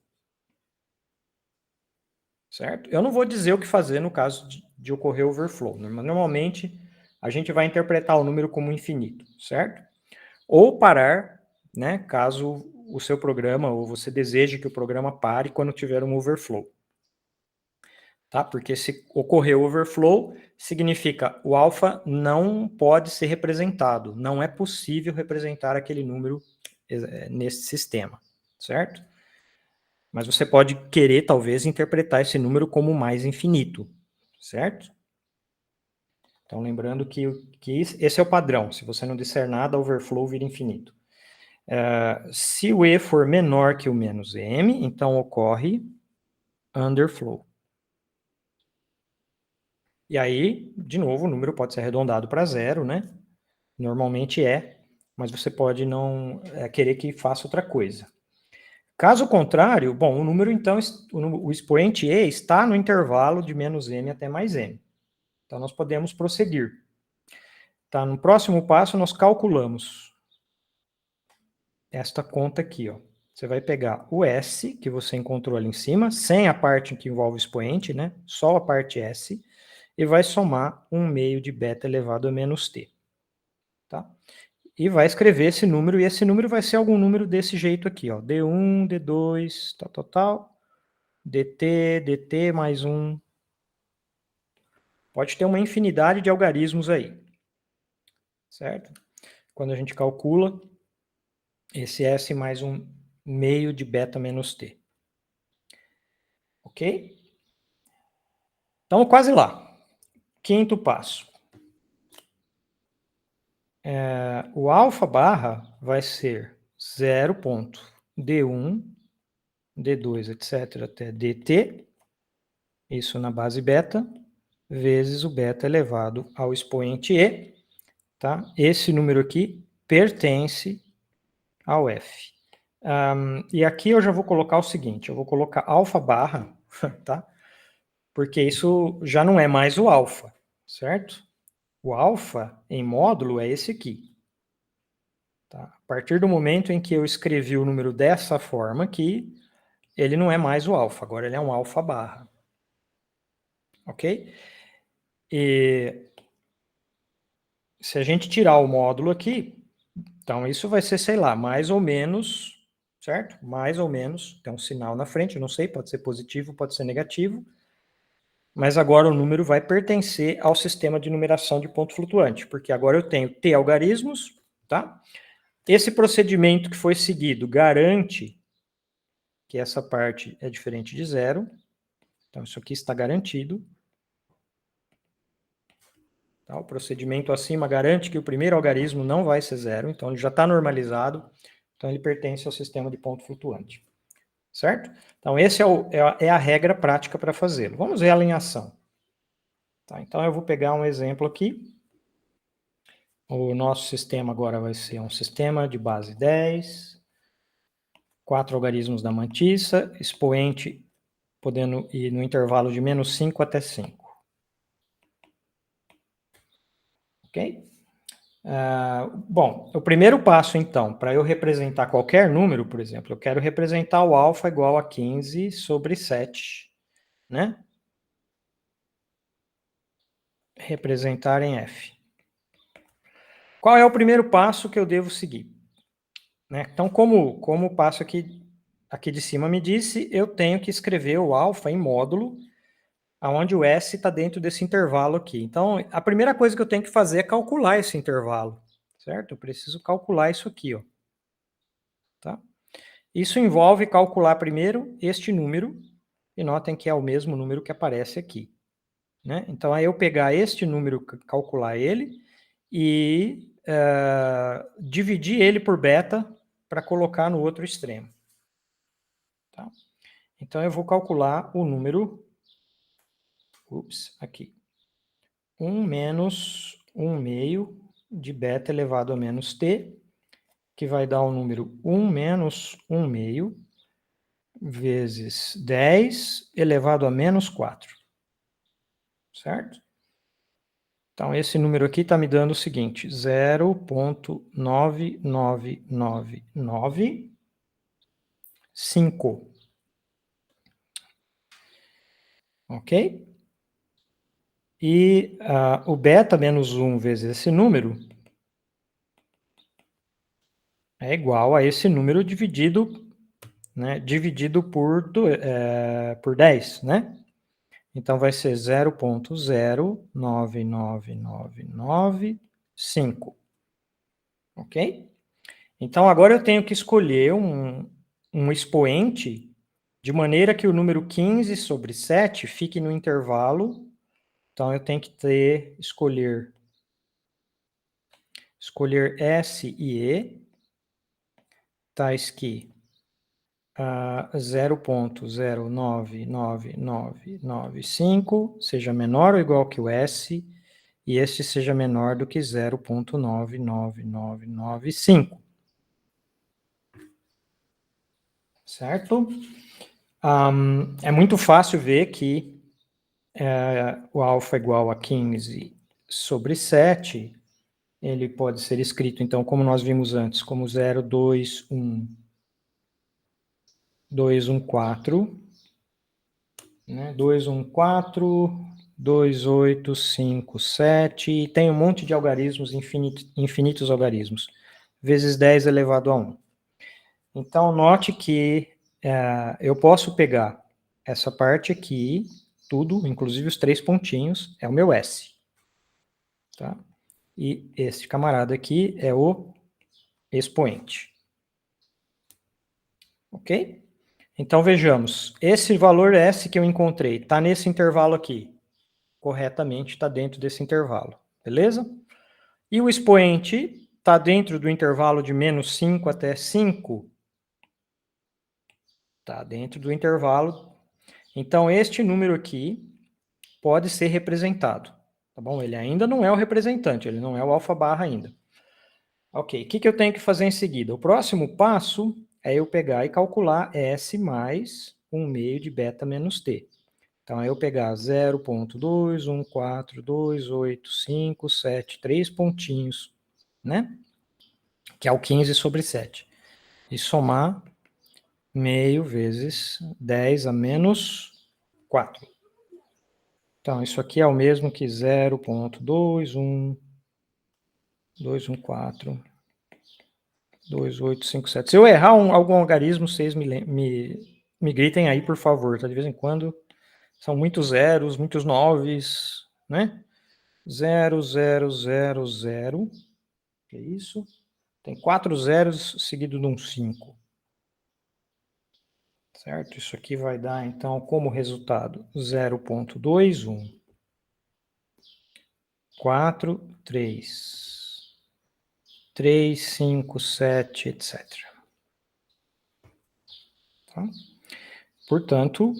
Certo? Eu não vou dizer o que fazer no caso de ocorrer overflow. Normalmente, a gente vai interpretar o número como infinito, certo? Ou parar, né, caso o seu programa, ou você deseje que o programa pare quando tiver um overflow. Tá? Porque se ocorrer overflow, significa o alfa não pode ser representado. Não é possível representar aquele número nesse sistema, certo? Mas você pode querer, talvez, interpretar esse número como mais infinito, certo? Então, lembrando que esse é o padrão. Se você não disser nada, overflow vira infinito. Se o E for menor que o menos M, então ocorre underflow. E aí, de novo, o número pode ser arredondado para 0, né? Normalmente mas você pode não querer que faça outra coisa. Caso contrário, bom, o número, então, o expoente E está no intervalo de menos M até mais M. Então, nós podemos prosseguir. Tá, no próximo passo, nós calculamos esta conta aqui, ó. Você vai pegar o S, que você encontrou ali em cima, sem a parte que envolve o expoente, né? Só a parte S, e vai somar 1/2 de beta elevado a menos T. Tá? E vai escrever esse número, e esse número vai ser algum número desse jeito aqui, ó. D1, D2, tal, DT, DT mais 1. Pode ter uma infinidade de algarismos aí. Certo? Quando a gente calcula esse S mais 1/2 de beta menos T. Ok? Então, quase lá. Quinto passo. O alfa barra vai ser 0.D1, D2, etc., até DT, isso na base beta, vezes o beta elevado ao expoente E, tá? Esse número aqui pertence ao F. E aqui eu já vou colocar o seguinte, eu vou colocar alfa barra, tá? Porque isso já não é mais o alfa, certo? O alfa em módulo é esse aqui. Tá? A partir do momento em que eu escrevi o número dessa forma aqui, ele não é mais o alfa, agora ele é um alfa barra. Ok? E se a gente tirar o módulo aqui, então isso vai ser, sei lá, mais ou menos, certo? Mais ou menos, tem um sinal na frente, eu não sei, pode ser positivo, pode ser negativo, mas agora o número vai pertencer ao sistema de numeração de ponto flutuante, porque agora eu tenho T algarismos, tá? Esse procedimento que foi seguido garante que essa parte é diferente de 0, então isso aqui está garantido. Tá? O procedimento acima garante que o primeiro algarismo não vai ser 0, então ele já está normalizado, então ele pertence ao sistema de ponto flutuante. Certo? Então, esse é a regra prática para fazê-lo. Vamos ver ela em ação. Tá, então, eu vou pegar um exemplo aqui. O nosso sistema agora vai ser um sistema de base 10, 4 algarismos da mantissa, expoente podendo ir no intervalo de menos 5 até 5. Ok? Bom, o primeiro passo, então, para eu representar qualquer número, por exemplo, eu quero representar o alfa igual a 15 sobre 7, né? Representar em F. Qual é o primeiro passo que eu devo seguir? Né? Então, como o passo aqui de cima me disse, eu tenho que escrever o alfa em módulo, onde o S está dentro desse intervalo aqui. Então, a primeira coisa que eu tenho que fazer é calcular esse intervalo, certo? Eu preciso calcular isso aqui, ó. Tá? Isso envolve calcular primeiro este número, e notem que é o mesmo número que aparece aqui. Né? Então, aí eu pegar este número, calcular ele, e dividir ele por beta para colocar no outro extremo. Tá? Então, eu vou calcular o número, aqui, 1 menos 1/2 de beta elevado a menos t, que vai dar o número 1 menos 1/2 vezes 10 elevado a menos 4. Certo? Então, esse número aqui está me dando o seguinte, 0.99995. Ok? E o beta menos 1 vezes esse número é igual a esse número dividido, né, dividido por 10, né? Então, vai ser 0.099995. Ok? Então, agora eu tenho que escolher um expoente de maneira que o número 15 sobre 7 fique no intervalo. Então, eu tenho que escolher S e E, tais que 0,09995 seja menor ou igual que o S, e este seja menor do que 0,99995. Certo? É muito fácil ver que o alfa igual a 15 sobre 7, ele pode ser escrito, então, como nós vimos antes, como 0, 2, 1, 2, 1, 4, né? 2, 1, 4, 2, 8, 5, 7, e tem um monte de algarismos, infinitos algarismos, vezes 10 elevado a 1. Então, note que eu posso pegar essa parte aqui, tudo, inclusive os 3 pontinhos, é o meu S. Tá? E esse camarada aqui é o expoente. Ok? Então, vejamos. Esse valor S que eu encontrei está nesse intervalo aqui. Corretamente está dentro desse intervalo. Beleza? E o expoente está dentro do intervalo de menos 5 até 5. Está dentro do intervalo. Então, este número aqui pode ser representado. Tá bom? Ele ainda não é o representante, ele não é o alfa barra ainda. Ok, o que eu tenho que fazer em seguida? O próximo passo é eu pegar e calcular S mais 1 meio de beta menos T. Então, é eu pegar 0,2142857, 3 pontinhos, né? Que é o 15 sobre 7. E somar meio vezes 10 a menos 4. Então, isso aqui é o mesmo que 0,212142857. Se eu errar algum algarismo, vocês me gritem aí, por favor, tá? De vez em quando são muitos zeros, muitos noves, né? 0, 0, 0, 0. Que é isso? Tem 4 zeros seguido de um 5. Certo? Isso aqui vai dar, então, como resultado, 0,21. 4, 3, 3, 5, 7, etc. Tá? Portanto,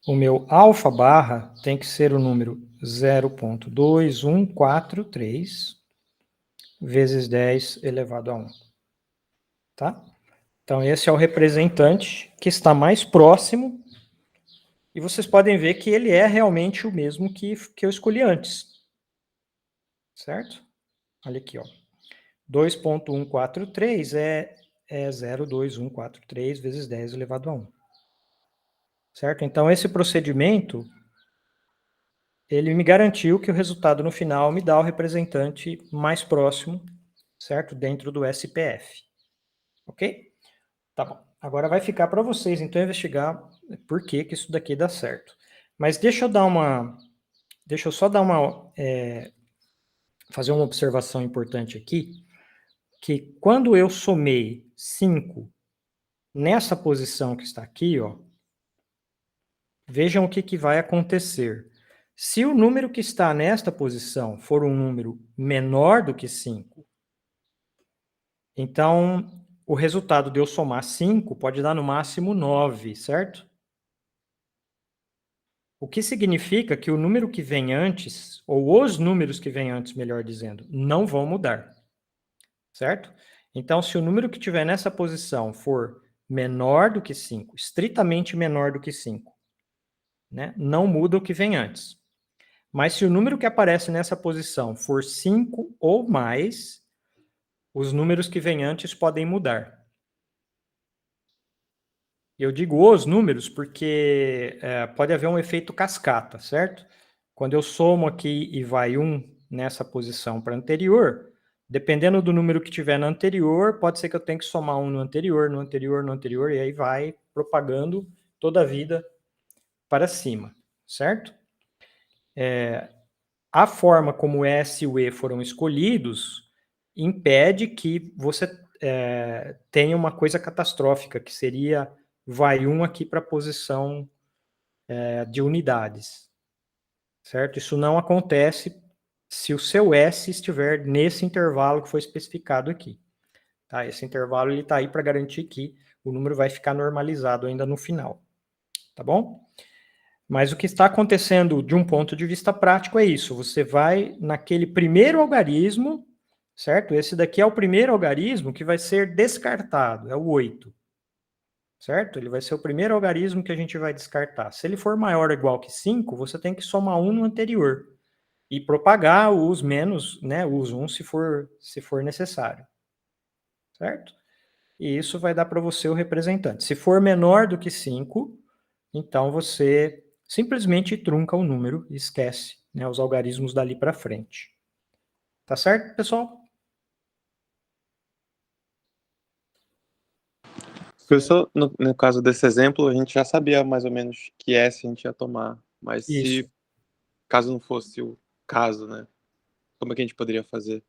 o meu alfa barra tem que ser o número 0,2143 vezes 10 elevado a 1. Tá? Então, esse é o representante que está mais próximo, e vocês podem ver que ele é realmente o mesmo que eu escolhi antes. Certo? Olha aqui, ó. 2,143 é 0,2143 vezes 10 elevado a 1. Certo? Então, esse procedimento, ele me garantiu que o resultado no final me dá o representante mais próximo, certo? Dentro do SPF. Ok? Tá bom. Agora vai ficar para vocês, então, investigar por que isso daqui dá certo. Mas deixa eu só dar fazer uma observação importante aqui, que quando eu somei 5 nessa posição que está aqui, ó, vejam o que vai acontecer. Se o número que está nesta posição for um número menor do que 5, então o resultado de eu somar 5 pode dar no máximo 9, certo? O que significa que o número que vem antes, ou os números que vêm antes, melhor dizendo, não vão mudar, certo? Então, se o número que tiver nessa posição for menor do que 5, estritamente menor do que 5, né, não muda o que vem antes. Mas se o número que aparece nessa posição for 5 ou mais, os números que vêm antes podem mudar. Eu digo os números porque pode haver um efeito cascata, certo? Quando eu somo aqui e vai 1 nessa posição para anterior, dependendo do número que tiver na anterior, pode ser que eu tenha que somar 1 no anterior, no anterior, no anterior, e aí vai propagando toda a vida para cima, certo? A forma como o S e o E foram escolhidos impede que você tenha uma coisa catastrófica, que seria vai 1 aqui para a posição de unidades, certo? Isso não acontece se o seu S estiver nesse intervalo que foi especificado aqui. Tá? Esse intervalo está aí para garantir que o número vai ficar normalizado ainda no final. Tá bom? Mas o que está acontecendo de um ponto de vista prático é isso. Você vai naquele primeiro algarismo, certo? Esse daqui é o primeiro algarismo que vai ser descartado, é o 8. Certo? Ele vai ser o primeiro algarismo que a gente vai descartar. Se ele for maior ou igual que 5, você tem que somar 1 no anterior. E propagar os menos, né, os 1 se for necessário. Certo? E isso vai dar para você o representante. Se for menor do que 5, então você simplesmente trunca o número e esquece, né, os algarismos dali para frente. Tá certo, pessoal? Professor, no caso desse exemplo, a gente já sabia mais ou menos que S a gente ia tomar, mas Isso. se caso não fosse o caso, né? Como é que a gente poderia fazer?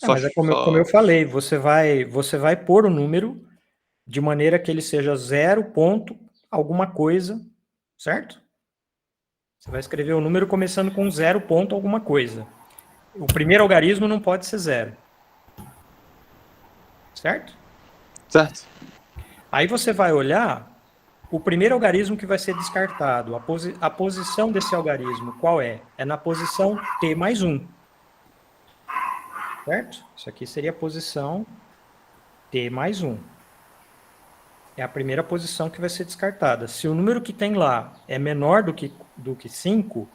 Mas é como eu falei, você vai pôr o número de maneira que ele seja 0 ponto alguma coisa, certo? Você vai escrever o número começando com 0 ponto alguma coisa. O primeiro algarismo não pode ser 0. Certo? Certo. Aí você vai olhar o primeiro algarismo que vai ser descartado. A posição desse algarismo, qual é? É na posição t mais 1. Certo? Isso aqui seria a posição t mais 1. É a primeira posição que vai ser descartada. Se o número que tem lá é menor do que 5,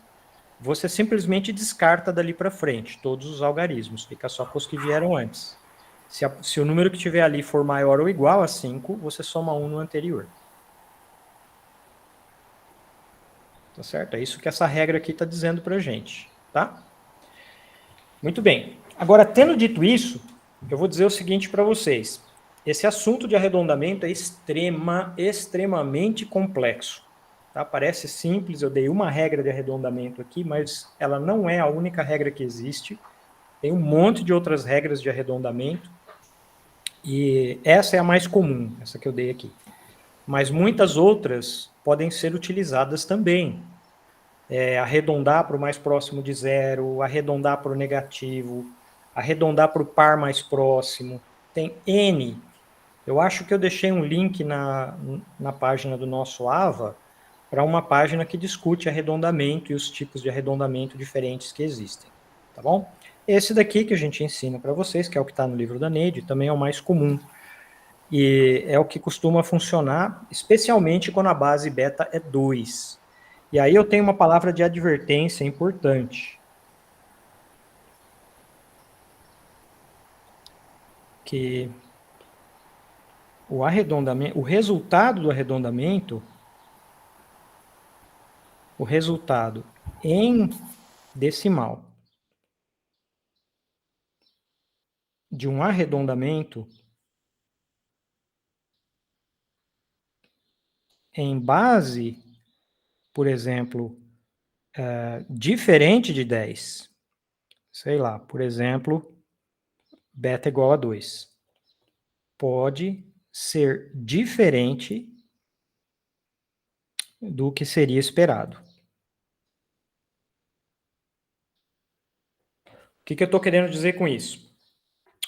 você simplesmente descarta dali para frente todos os algarismos. Fica só com os que vieram antes. Se o número que tiver ali for maior ou igual a 5, você soma 1 no anterior. Tá certo? É isso que essa regra aqui está dizendo para a gente. Tá? Muito bem. Agora, tendo dito isso, eu vou dizer o seguinte para vocês. Esse assunto de arredondamento é extremamente complexo. Tá? Parece simples, eu dei uma regra de arredondamento aqui, mas ela não é a única regra que existe. Tem um monte de outras regras de arredondamento. E essa é a mais comum, essa que eu dei aqui. Mas muitas outras podem ser utilizadas também. Arredondar para o mais próximo de 0, arredondar para o negativo, arredondar para o par mais próximo. Tem N. Eu acho que eu deixei um link na página do nosso AVA para uma página que discute arredondamento e os tipos de arredondamento diferentes que existem. Tá bom? Esse daqui que a gente ensina para vocês, que é o que está no livro da Neide, também é o mais comum. E é o que costuma funcionar, especialmente quando a base beta é 2. E aí eu tenho uma palavra de advertência importante. Que o arredondamento, o resultado do arredondamento, o resultado em decimal de um arredondamento em base, por exemplo, diferente de 10, sei lá, por exemplo, beta igual a 2, pode ser diferente do que seria esperado. O que eu estou querendo dizer com isso?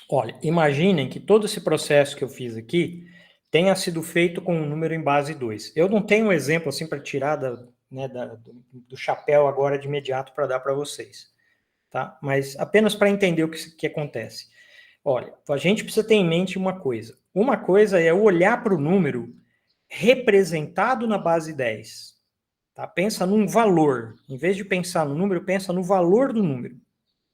Olha, imaginem que todo esse processo que eu fiz aqui tenha sido feito com um número em base 2. Eu não tenho um exemplo assim para tirar do chapéu agora de imediato para dar para vocês, tá? Mas apenas para entender o que acontece. Olha, a gente precisa ter em mente uma coisa. Uma coisa é olhar para o número representado na base 10. Tá? Pensa num valor. Em vez de pensar no número, pensa no valor do número.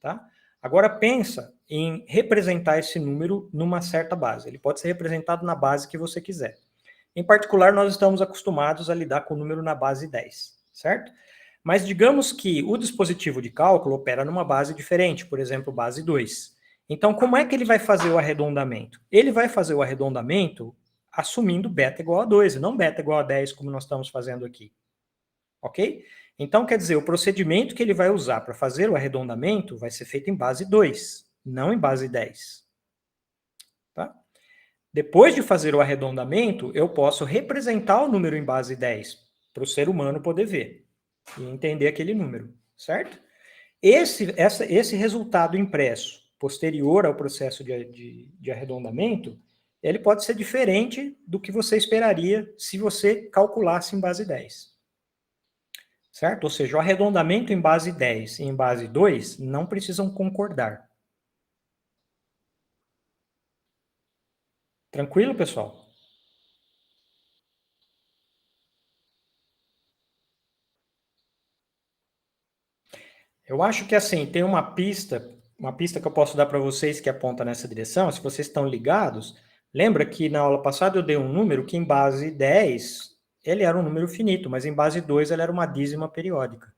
Tá? Agora pensa em representar esse número numa certa base. Ele pode ser representado na base que você quiser. Em particular, nós estamos acostumados a lidar com o número na base 10, certo? Mas digamos que o dispositivo de cálculo opera numa base diferente, por exemplo, base 2. Então, como é que ele vai fazer o arredondamento? Ele vai fazer o arredondamento assumindo beta igual a 2, e não beta igual a 10, como nós estamos fazendo aqui. Ok? Então, quer dizer, o procedimento que ele vai usar para fazer o arredondamento vai ser feito em base 2, não em base 10. Tá? Depois de fazer o arredondamento, eu posso representar o número em base 10, para o ser humano poder ver e entender aquele número, certo? Esse resultado impresso posterior ao processo de arredondamento, ele pode ser diferente do que você esperaria se você calculasse em base 10. Certo? Ou seja, o arredondamento em base 10 e em base 2 não precisam concordar. Tranquilo, pessoal? Eu acho que assim, tem uma pista que eu posso dar para vocês que aponta nessa direção, se vocês estão ligados. Lembra que na aula passada eu dei um número que em base 10 ele era um número finito, mas em base 2 ele era uma dízima periódica.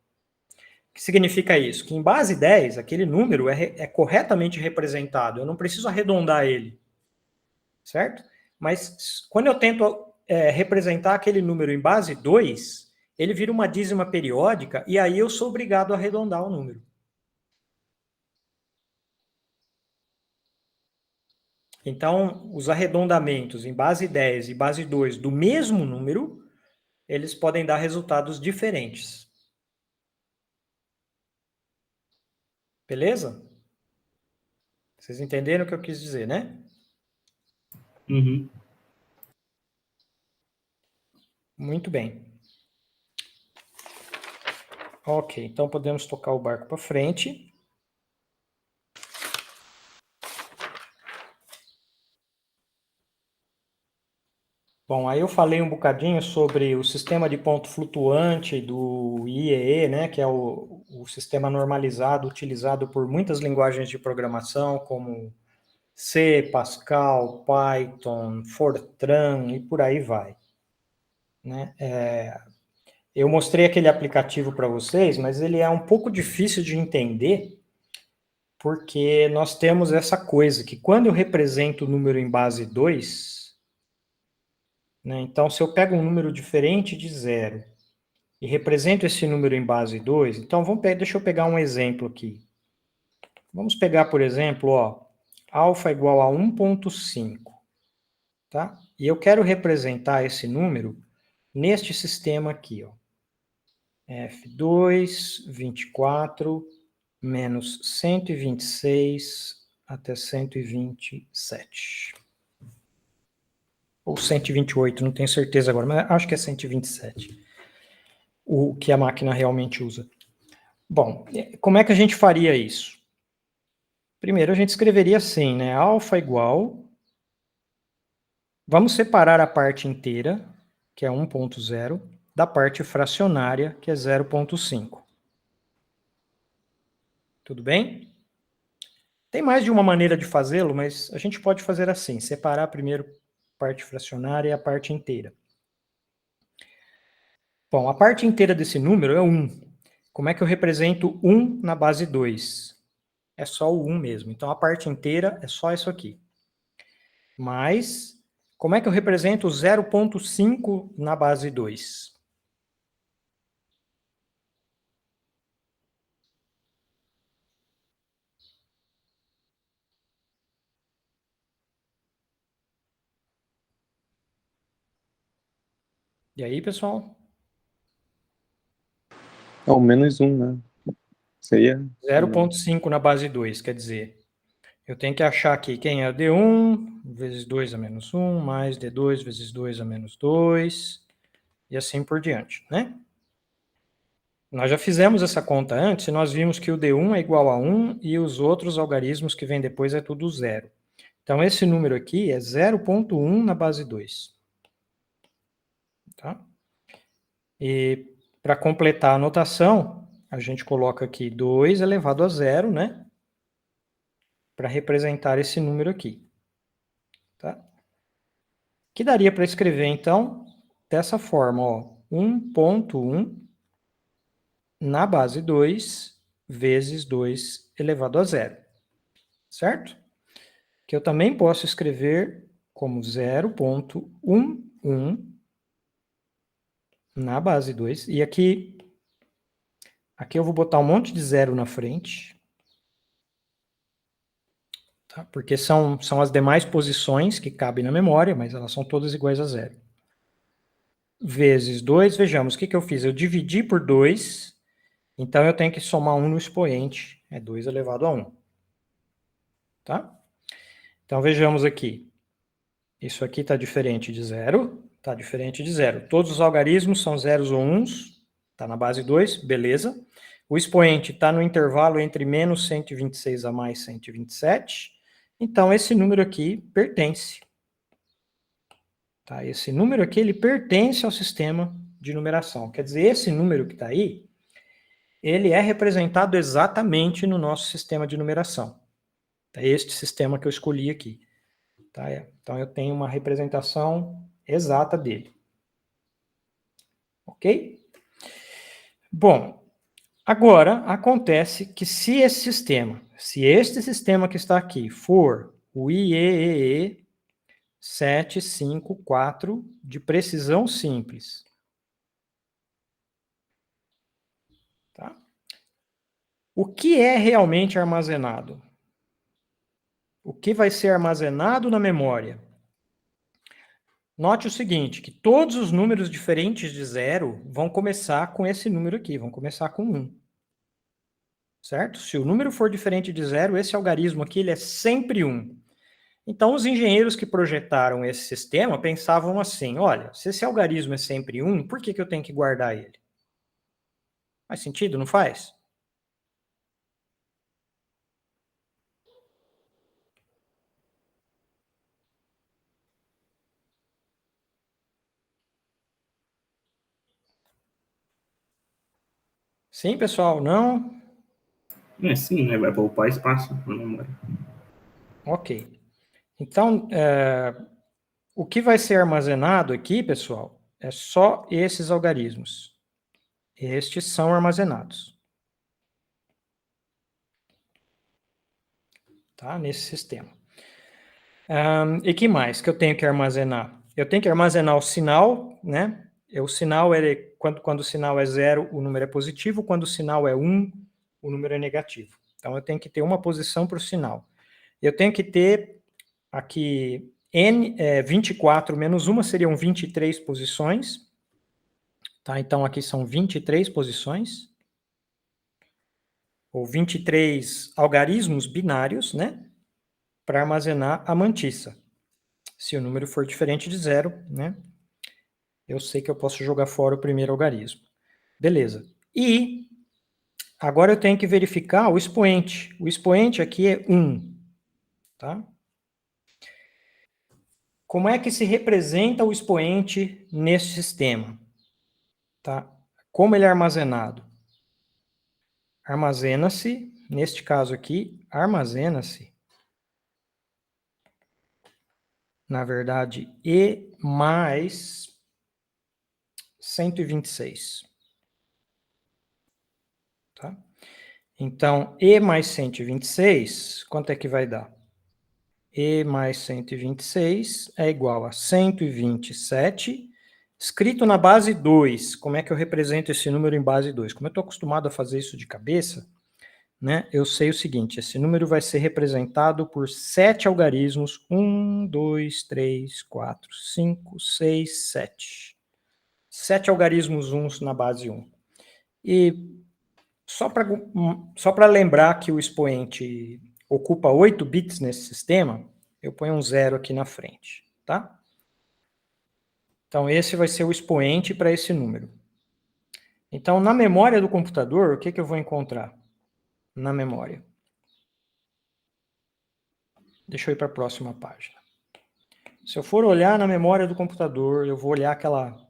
O que significa isso? Que em base 10, aquele número é corretamente representado, eu não preciso arredondar ele, certo? Mas quando eu tento representar aquele número em base 2, ele vira uma dízima periódica, e aí eu sou obrigado a arredondar o número. Então, os arredondamentos em base 10 e base 2 do mesmo número, eles podem dar resultados diferentes. Beleza? Vocês entenderam o que eu quis dizer, né? Uhum. Muito bem. Ok, então podemos tocar o barco para frente. Bom, aí eu falei um bocadinho sobre o sistema de ponto flutuante do IEE, né, que é o sistema normalizado utilizado por muitas linguagens de programação, como C, Pascal, Python, Fortran e por aí vai. Né? Eu mostrei aquele aplicativo para vocês, mas ele é um pouco difícil de entender, porque nós temos essa coisa, que quando eu represento o número em base 2... Né? Então, se eu pego um número diferente de 0 e represento esse número em base 2, então deixa eu pegar um exemplo aqui. Vamos pegar, por exemplo, alfa igual a 1.5. Tá? E eu quero representar esse número neste sistema aqui. F2, 24, menos 126 até 127. Ou 128, não tenho certeza agora, mas acho que é 127, o que a máquina realmente usa. Bom, como é que a gente faria isso? Primeiro, a gente escreveria assim, né? Alfa igual... Vamos separar a parte inteira, que é 1.0, da parte fracionária, que é 0.5. Tudo bem? Tem mais de uma maneira de fazê-lo, mas a gente pode fazer assim, separar primeiro parte fracionária e a parte inteira. Bom, a parte inteira desse número é 1. Como é que eu represento 1 na base 2? É só o 1 mesmo. Então, a parte inteira é só isso aqui. Mas, como é que eu represento 0.5 na base 2? E aí, pessoal? É o menos 1, né? Seria 0.5 na base 2, quer dizer, eu tenho que achar aqui quem é o D1, vezes 2 a menos 1, mais D2 vezes 2 a menos 2, e assim por diante, né? Nós já fizemos essa conta antes e nós vimos que o D1 é igual a 1 e os outros algarismos que vêm depois é tudo 0. Então, esse número aqui é 0.1 na base 2. Tá? E para completar a notação, a gente coloca aqui 2 elevado a 0, né? Para representar esse número aqui. Tá? Que daria para escrever, então, dessa forma, 1.1 na base 2 vezes 2 elevado a 0. Certo? Que eu também posso escrever como 0.11 na base 2. E aqui eu vou botar um monte de zero na frente. Tá? Porque são as demais posições que cabem na memória, mas elas são todas iguais a 0. Vezes 2, vejamos, o que eu fiz? Eu dividi por 2, então eu tenho que somar 1 no expoente, é 2 elevado a 1. tá? Então, vejamos aqui. Isso aqui está diferente de 0, está diferente de 0. Todos os algarismos são zeros ou uns, está na base 2, beleza. O expoente está no intervalo entre menos 126 a mais 127. Então, esse número aqui pertence. Tá? Esse número aqui, ele pertence ao sistema de numeração. Quer dizer, esse número que está aí, ele é representado exatamente no nosso sistema de numeração. É este sistema que eu escolhi aqui. Tá? Então, eu tenho uma representação exata dele. Ok? Bom, agora acontece que se este sistema que está aqui for o IEEE 754 de precisão simples, tá? O que é realmente armazenado? O que vai ser armazenado na memória? Note o seguinte, que todos os números diferentes de 0 vão começar com esse número aqui, vão começar com 1. Certo? Se o número for diferente de 0, esse algarismo aqui ele é sempre 1. Então, os engenheiros que projetaram esse sistema pensavam assim, olha, se esse algarismo é sempre 1, por que eu tenho que guardar ele? Faz sentido, não faz? Sim, pessoal? Não? É sim, né? Vai poupar espaço na memória. Ok. Então, o que vai ser armazenado aqui, pessoal, é só esses algarismos. Estes são armazenados. Tá? Nesse sistema. E que mais que eu tenho que armazenar? Eu tenho que armazenar o sinal, né? O sinal quando o sinal é 0, o número é positivo, quando o sinal é 1, o número é negativo. Então, eu tenho que ter uma posição para o sinal. Eu tenho que ter aqui 24 menos 1 seriam 23 posições. Tá? Então, aqui são 23 posições. Ou 23 algarismos binários, né? Para armazenar a mantissa. Se o número for diferente de 0, né? Eu sei que eu posso jogar fora o primeiro algarismo. Beleza. E agora eu tenho que verificar o expoente. O expoente aqui é 1. Tá? Como é que se representa o expoente nesse sistema? Tá? Como ele é armazenado? Armazena-se, neste caso aqui, armazena-se, na verdade, E mais 126. Tá? Então, E mais 126, quanto é que vai dar? E mais 126 é igual a 127, escrito na base 2. Como é que eu represento esse número em base 2? Como eu estou acostumado a fazer isso de cabeça, né, eu sei o seguinte, esse número vai ser representado por 7 algarismos, 1, 2, 3, 4, 5, 6, 7. 7 algarismos 1 na base 1. E só para lembrar que o expoente ocupa 8 bits nesse sistema, eu ponho um 0 aqui na frente, tá? Então, esse vai ser o expoente para esse número. Então, na memória do computador, o que eu vou encontrar na memória? Deixa eu ir para a próxima página. Se eu for olhar na memória do computador, eu vou olhar aquela...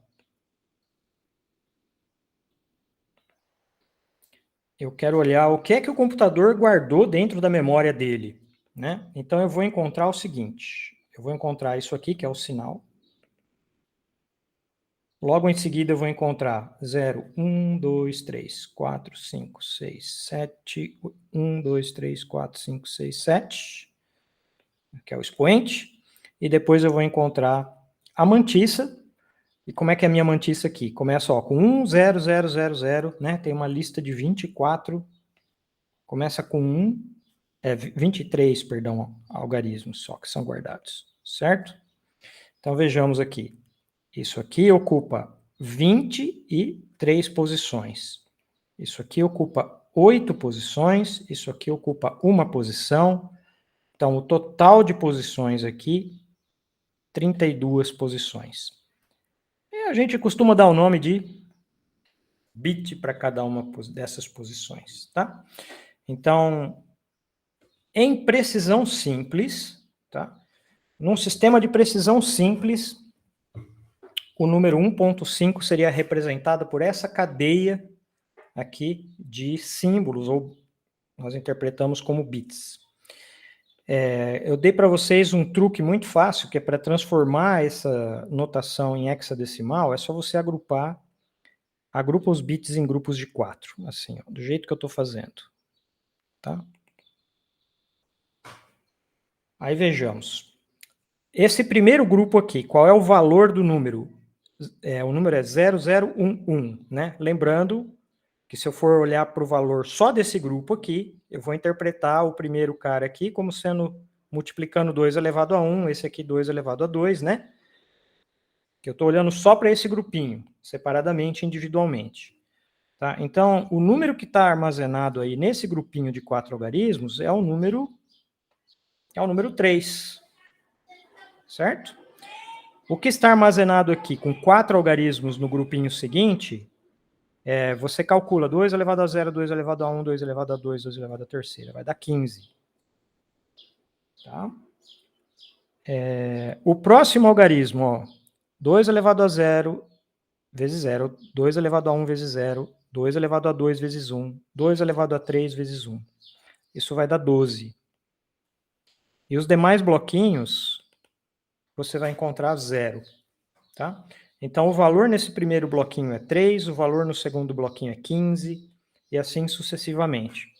Eu quero olhar o que é que o computador guardou dentro da memória dele, né? Então, eu vou encontrar o seguinte. Eu vou encontrar isso aqui, que é o sinal. Logo em seguida, eu vou encontrar 0, 1, 2, 3, 4, 5, 6, 7, 1, 2, 3, 4, 5, 6, 7, que é o expoente. E depois eu vou encontrar a mantissa. E como é que é a minha mantissa aqui? Começa com 1, 0, 0, 0, 0, né? Tem uma lista de 24. Começa com 23, perdão, algarismos só que são guardados, certo? Então vejamos aqui. Isso aqui ocupa 23 posições. Isso aqui ocupa 8 posições. Isso aqui ocupa uma posição. Então, o total de posições aqui, 32 posições. E a gente costuma dar o nome de bit para cada uma dessas posições, tá? Então, em precisão simples, tá? Num sistema de precisão simples, o número 1.5 seria representado por essa cadeia aqui de símbolos, ou nós interpretamos como bits. Eu dei para vocês um truque muito fácil, que é para transformar essa notação em hexadecimal, é só você agrupa os bits em grupos de 4, assim, ó, do jeito que eu estou fazendo. Tá? Aí vejamos. Esse primeiro grupo aqui, qual é o valor do número? O número é 0011, né? Lembrando que se eu for olhar para o valor só desse grupo aqui, eu vou interpretar o primeiro cara aqui como sendo multiplicando 2 elevado a 1, esse aqui 2 elevado a 2, né? Que eu estou olhando só para esse grupinho, separadamente, individualmente. Tá? Então, o número que está armazenado aí nesse grupinho de 4 algarismos é o número 3. Certo? O que está armazenado aqui com 4 algarismos no grupinho seguinte, você calcula 2 elevado a 0, 2 elevado a 1, 2 elevado a 2, 2 elevado a terceira. Vai dar 15. Tá? O próximo algarismo, ó, 2 elevado a 0 vezes 0, 2 elevado a 1 vezes 0, 2 elevado a 2 vezes 1, 2 elevado a 3 vezes 1. Isso vai dar 12. E os demais bloquinhos, você vai encontrar 0. Tá? Então, o valor nesse primeiro bloquinho é 3, o valor no segundo bloquinho é 15, e assim sucessivamente.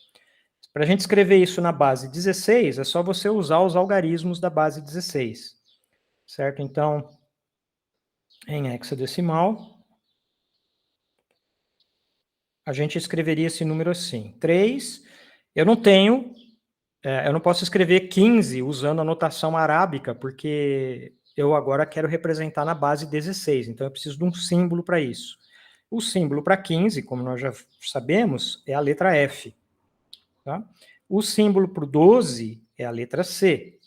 Para a gente escrever isso na base 16, é só você usar os algarismos da base 16. Certo? Então, em hexadecimal, a gente escreveria esse número assim. 3, eu não posso escrever 15 usando a notação arábica, porque eu agora quero representar na base 16, então eu preciso de um símbolo para isso. O símbolo para 15, como nós já sabemos, é a letra F. Tá? O símbolo para o 12 é a letra C.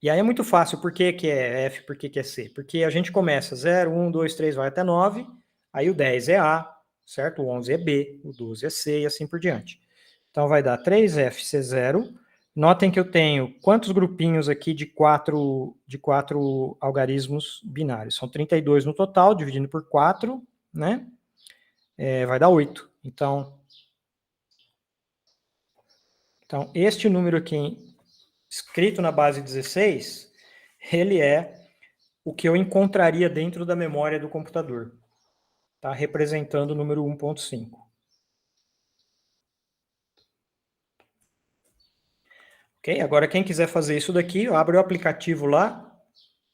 E aí é muito fácil. Por que é F, por que é C? Porque a gente começa 0, 1, 2, 3, vai até 9, aí o 10 é A, certo? O 11 é B, o 12 é C e assim por diante. Então vai dar 3FC0. Notem que eu tenho quantos grupinhos aqui de 4 algarismos binários? São 32 no total, dividindo por 4, né? Vai dar 8. Então, este número aqui, escrito na base 16, ele é o que eu encontraria dentro da memória do computador. Tá? Representando o número 1.5. Ok? Agora, quem quiser fazer isso daqui, abre o aplicativo lá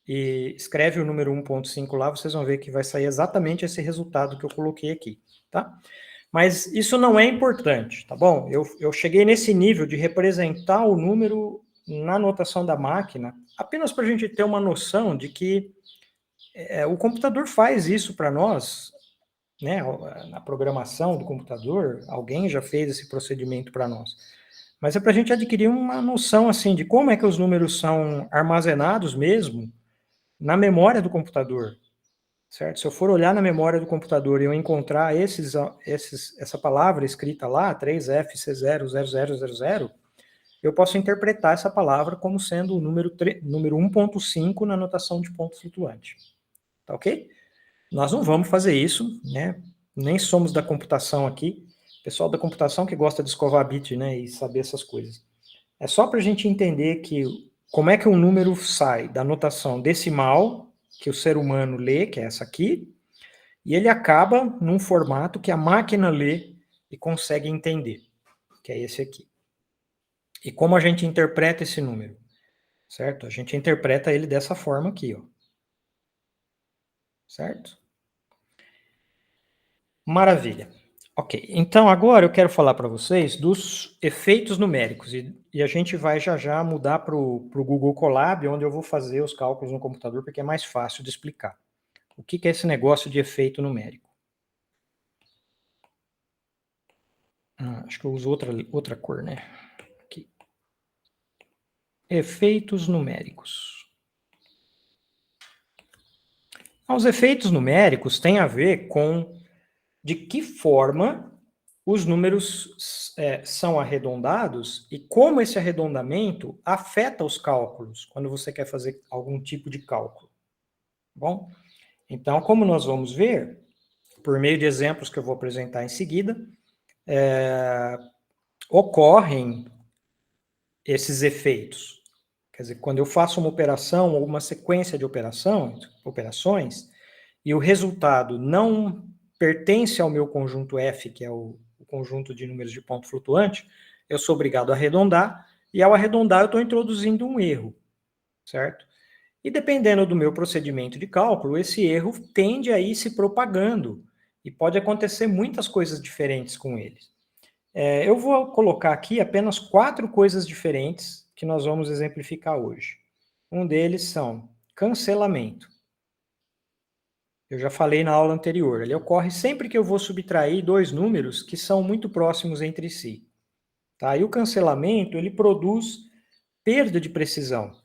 e escreve o número 1.5 lá, vocês vão ver que vai sair exatamente esse resultado que eu coloquei aqui, tá? Mas isso não é importante, tá bom? Eu cheguei nesse nível de representar o número na notação da máquina, apenas para a gente ter uma noção de que o computador faz isso para nós, né? Na programação do computador, alguém já fez esse procedimento para nós. Mas é para a gente adquirir uma noção assim de como é que os números são armazenados mesmo na memória do computador, certo? Se eu for olhar na memória do computador e eu encontrar essa palavra escrita lá, 3FC00000, eu posso interpretar essa palavra como sendo o número 1.5 na notação de ponto flutuante. Tá ok? Nós não vamos fazer isso, né? Nem somos da computação aqui. Pessoal da computação que gosta de escovar bit, né, e saber essas coisas. É só para a gente entender como é que um número sai da notação decimal, que o ser humano lê, que é essa aqui, e ele acaba num formato que a máquina lê e consegue entender, que é esse aqui. E como a gente interpreta esse número? Certo? A gente interpreta ele dessa forma aqui, ó. Certo? Maravilha. Ok, então agora eu quero falar para vocês dos efeitos numéricos, e a gente vai já mudar para o Google Colab, onde eu vou fazer os cálculos no computador, porque é mais fácil de explicar. O que é esse negócio de efeito numérico? Acho que eu uso outra cor, né? Aqui. Efeitos numéricos. Os efeitos numéricos têm a ver com de que forma os números são arredondados e como esse arredondamento afeta os cálculos, quando você quer fazer algum tipo de cálculo. Bom, então, como nós vamos ver, por meio de exemplos que eu vou apresentar em seguida, ocorrem esses efeitos. Quer dizer, quando eu faço uma operação ou uma sequência de operações, e o resultado não pertence ao meu conjunto F, que é o conjunto de números de ponto flutuante, eu sou obrigado a arredondar, e ao arredondar eu estou introduzindo um erro, certo? E dependendo do meu procedimento de cálculo, esse erro tende a ir se propagando, e pode acontecer muitas coisas diferentes com ele. Eu vou colocar aqui apenas 4 coisas diferentes que nós vamos exemplificar hoje. Um deles são cancelamento. Eu já falei na aula anterior, ele ocorre sempre que eu vou subtrair 2 números que são muito próximos entre si. Tá? E o cancelamento, ele produz perda de precisão.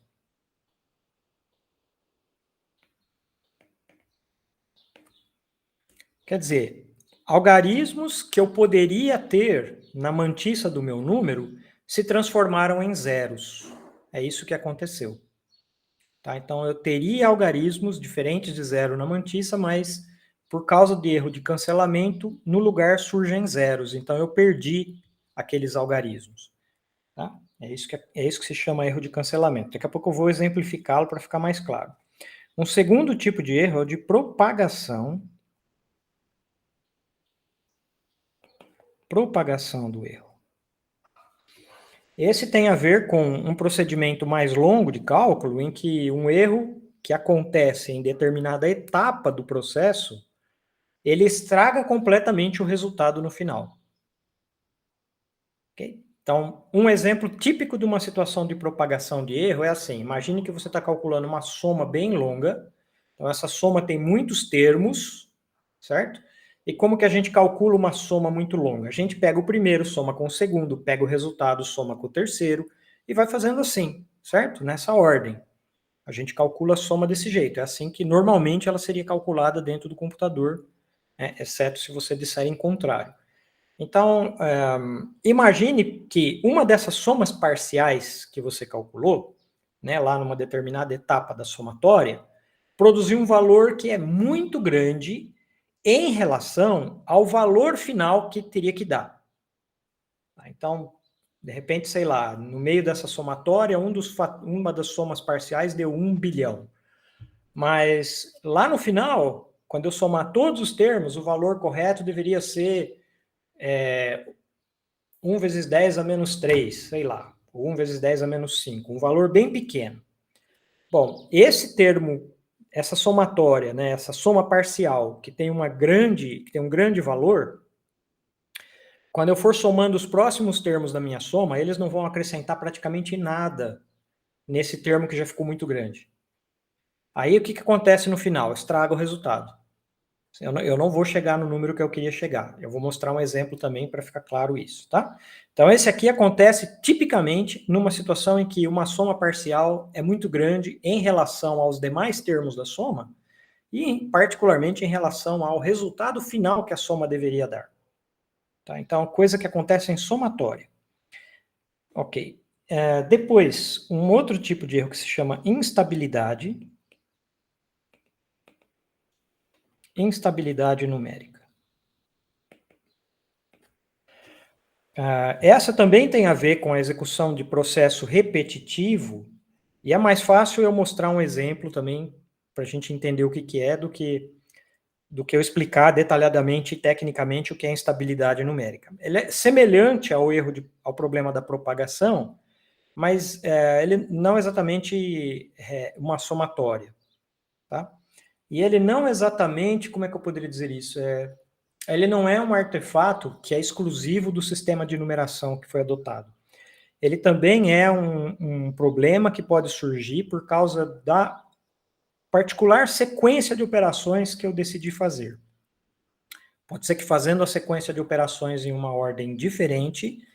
Quer dizer, algarismos que eu poderia ter na mantissa do meu número se transformaram em zeros. É isso que aconteceu. Tá? Então, eu teria algarismos diferentes de zero na mantissa, mas por causa de erro de cancelamento, no lugar surgem zeros. Então, eu perdi aqueles algarismos. Tá? É isso que se chama erro de cancelamento. Daqui a pouco eu vou exemplificá-lo para ficar mais claro. Um segundo tipo de erro é o de propagação. Propagação do erro. Esse tem a ver com um procedimento mais longo de cálculo, em que um erro que acontece em determinada etapa do processo, ele estraga completamente o resultado no final. Okay? Então, um exemplo típico de uma situação de propagação de erro é assim, imagine que você está calculando uma soma bem longa, então essa soma tem muitos termos, certo? E como que a gente calcula uma soma muito longa? A gente pega o primeiro, soma com o segundo, pega o resultado, soma com o terceiro, e vai fazendo assim, certo? Nessa ordem. A gente calcula a soma desse jeito. É assim que normalmente ela seria calculada dentro do computador, né? Exceto se você disser em contrário. Então, imagine que uma dessas somas parciais que você calculou, né, lá numa determinada etapa da somatória, produziu um valor que é muito grande em relação ao valor final que teria que dar. Então, de repente, sei lá, no meio dessa somatória, uma das somas parciais deu 1 bilhão. Mas lá no final, quando eu somar todos os termos, o valor correto deveria ser 1 vezes 10 a menos 3, sei lá, ou 1 vezes 10 a menos 5, um valor bem pequeno. Bom, esse termo, essa somatória, né, essa soma parcial, que tem um grande valor, quando eu for somando os próximos termos da minha soma, eles não vão acrescentar praticamente nada nesse termo que já ficou muito grande. Aí o que acontece no final? Estraga o resultado. Eu não vou chegar no número que eu queria chegar. Eu vou mostrar um exemplo também para ficar claro isso, tá? Então, esse aqui acontece tipicamente numa situação em que uma soma parcial é muito grande em relação aos demais termos da soma e, particularmente, em relação ao resultado final que a soma deveria dar. Tá? Então, coisa que acontece em somatória. Ok. Depois, um outro tipo de erro que se chama instabilidade. Instabilidade numérica. Essa também tem a ver com a execução de processo repetitivo, e é mais fácil eu mostrar um exemplo também, para a gente entender o que é, do que eu explicar detalhadamente e tecnicamente o que é instabilidade numérica. Ele é semelhante ao problema da propagação, mas ele não exatamente é uma somatória, tá? E ele não exatamente, como é que eu poderia dizer isso? Ele não é um artefato que é exclusivo do sistema de numeração que foi adotado. Ele também é um problema que pode surgir por causa da particular sequência de operações que eu decidi fazer. Pode ser que fazendo a sequência de operações em uma ordem diferente,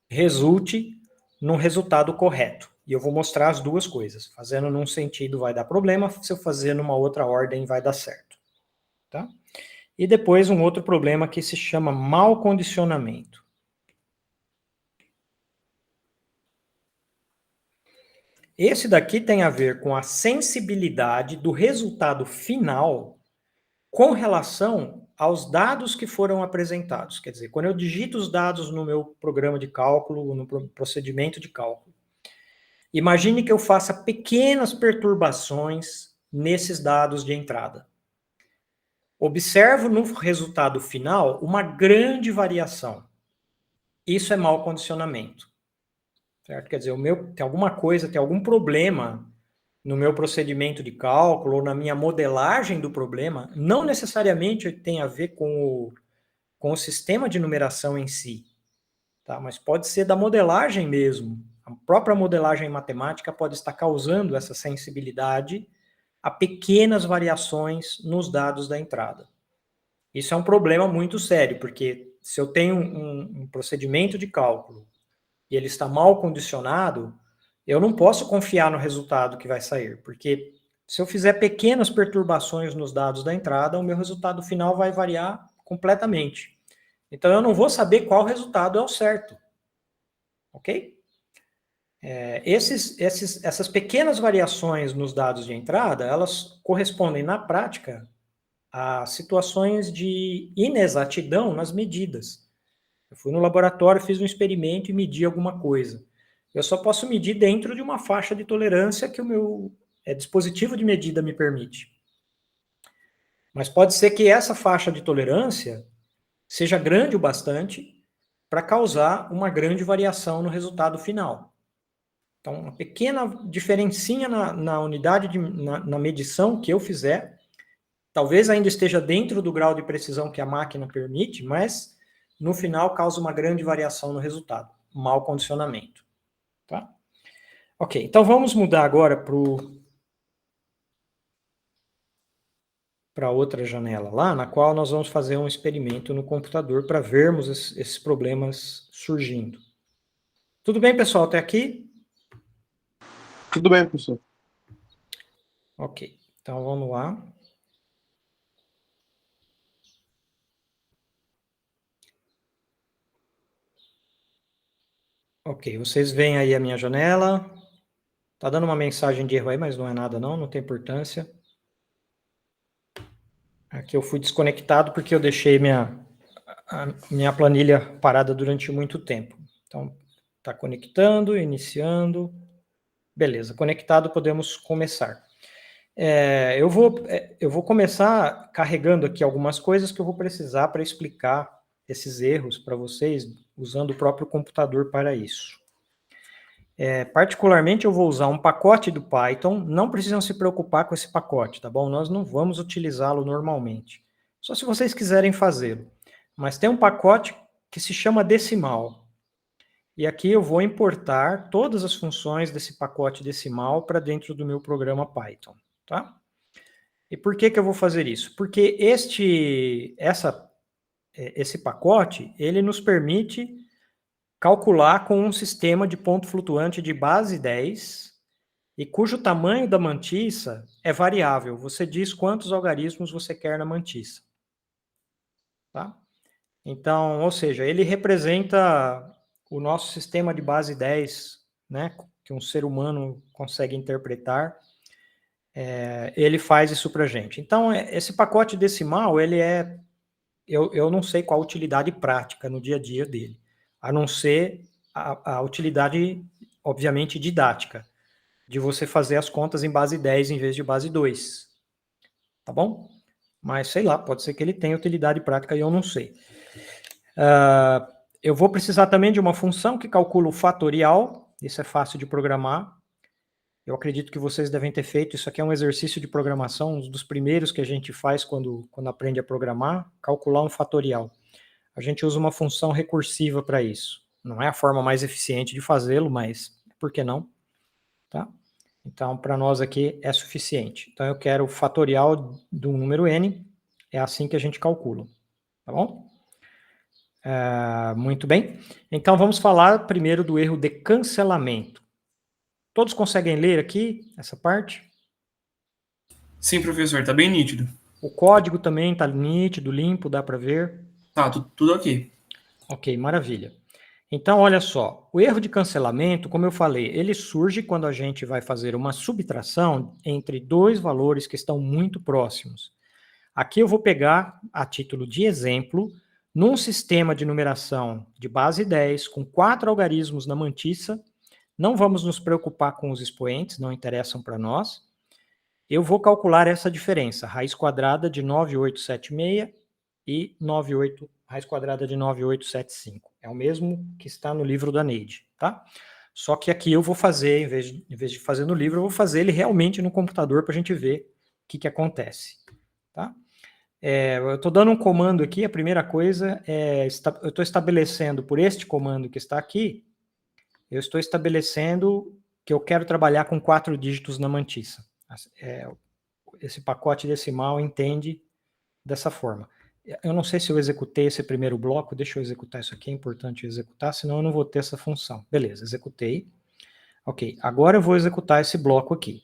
resulte num resultado correto. E eu vou mostrar as duas coisas. Fazendo num sentido vai dar problema, se eu fazer numa outra ordem vai dar certo. Tá? E depois um outro problema que se chama mau condicionamento. Esse daqui tem a ver com a sensibilidade do resultado final com relação aos dados que foram apresentados. Quer dizer, quando eu digito os dados no meu programa de cálculo, no procedimento de cálculo, imagine que eu faça pequenas perturbações nesses dados de entrada. Observo no resultado final uma grande variação. Isso é mau condicionamento. Certo? Quer dizer, tem alguma coisa, tem algum problema no meu procedimento de cálculo ou na minha modelagem do problema, não necessariamente tem a ver com o sistema de numeração em si, tá? Mas pode ser da modelagem mesmo. A própria modelagem matemática pode estar causando essa sensibilidade a pequenas variações nos dados da entrada. Isso é um problema muito sério, porque se eu tenho um procedimento de cálculo e ele está mal condicionado, eu não posso confiar no resultado que vai sair, porque se eu fizer pequenas perturbações nos dados da entrada, o meu resultado final vai variar completamente. Então, eu não vou saber qual resultado é o certo. Ok? Essas pequenas variações nos dados de entrada, elas correspondem, na prática, a situações de inexatidão nas medidas. Eu fui no laboratório, fiz um experimento e medi alguma coisa. Eu só posso medir dentro de uma faixa de tolerância que o meu dispositivo de medida me permite. Mas pode ser que essa faixa de tolerância seja grande o bastante para causar uma grande variação no resultado final. Então, uma pequena diferencinha na unidade, na medição que eu fizer, talvez ainda esteja dentro do grau de precisão que a máquina permite, mas no final causa uma grande variação no resultado. Mau condicionamento. Tá? Ok, então vamos mudar agora para outra janela lá, na qual nós vamos fazer um experimento no computador para vermos esses problemas surgindo. Tudo bem, pessoal, até aqui? Tudo bem, professor. Ok, então vamos lá. Ok, vocês veem aí a minha janela. Tá dando uma mensagem de erro aí, mas não é nada não tem importância. Aqui eu fui desconectado porque eu deixei a minha planilha parada durante muito tempo. Então, está conectando, iniciando. Beleza, conectado, podemos começar. Eu vou começar carregando aqui algumas coisas que eu vou precisar para explicar esses erros para vocês, usando o próprio computador para isso. Particularmente, eu vou usar um pacote do Python, não precisam se preocupar com esse pacote, tá bom? Nós não vamos utilizá-lo normalmente, só se vocês quiserem fazê-lo. Mas tem um pacote que se chama decimal, e aqui eu vou importar todas as funções desse pacote decimal para dentro do meu programa Python, tá? E por que eu vou fazer isso? Porque esse pacote, ele nos permite calcular com um sistema de ponto flutuante de base 10 e cujo tamanho da mantissa é variável. Você diz quantos algarismos você quer na mantissa. Tá? Então, ou seja, ele representa o nosso sistema de base 10, né, que um ser humano consegue interpretar. Ele faz isso para a gente. Então, esse pacote decimal, ele eu não sei qual a utilidade prática no dia a dia dele, a não ser a utilidade, obviamente, didática, de você fazer as contas em base 10 em vez de base 2. Tá bom? Mas, sei lá, pode ser que ele tenha utilidade prática e eu não sei. Eu vou precisar também de uma função que calcula o fatorial, isso é fácil de programar. Eu acredito que vocês devem ter feito, isso aqui é um exercício de programação, um dos primeiros que a gente faz quando aprende a programar, calcular um fatorial. A gente usa uma função recursiva para isso. Não é a forma mais eficiente de fazê-lo, mas por que não? Tá? Então, para nós aqui é suficiente. Então, eu quero o fatorial do número n, é assim que a gente calcula. Tá bom? Muito bem. Então, vamos falar primeiro do erro de cancelamento. Todos conseguem ler aqui essa parte? Sim, professor, tá bem nítido. O código também está nítido, limpo, dá para ver? Tá, tudo ok. Ok, maravilha. Então, olha só, o erro de cancelamento, como eu falei, ele surge quando a gente vai fazer uma subtração entre dois valores que estão muito próximos. Aqui eu vou pegar, a título de exemplo, num sistema de numeração de base 10, com 4 algarismos na mantissa, não vamos nos preocupar com os expoentes, não interessam para nós. Eu vou calcular essa diferença, raiz quadrada de 9876 e raiz quadrada de 9875. É o mesmo que está no livro da Neide, tá? Só que aqui eu vou fazer, em vez de fazer no livro, eu vou fazer ele realmente no computador para a gente ver o que acontece, tá? Eu estou dando um comando aqui, a primeira coisa é, eu estou estabelecendo por este comando que está aqui, eu estou estabelecendo que eu quero trabalhar com 4 dígitos na mantissa. Esse pacote decimal entende dessa forma. Eu não sei se eu executei esse primeiro bloco, deixa eu executar isso aqui, é importante executar, senão eu não vou ter essa função. Beleza, executei. Ok, agora eu vou executar esse bloco aqui.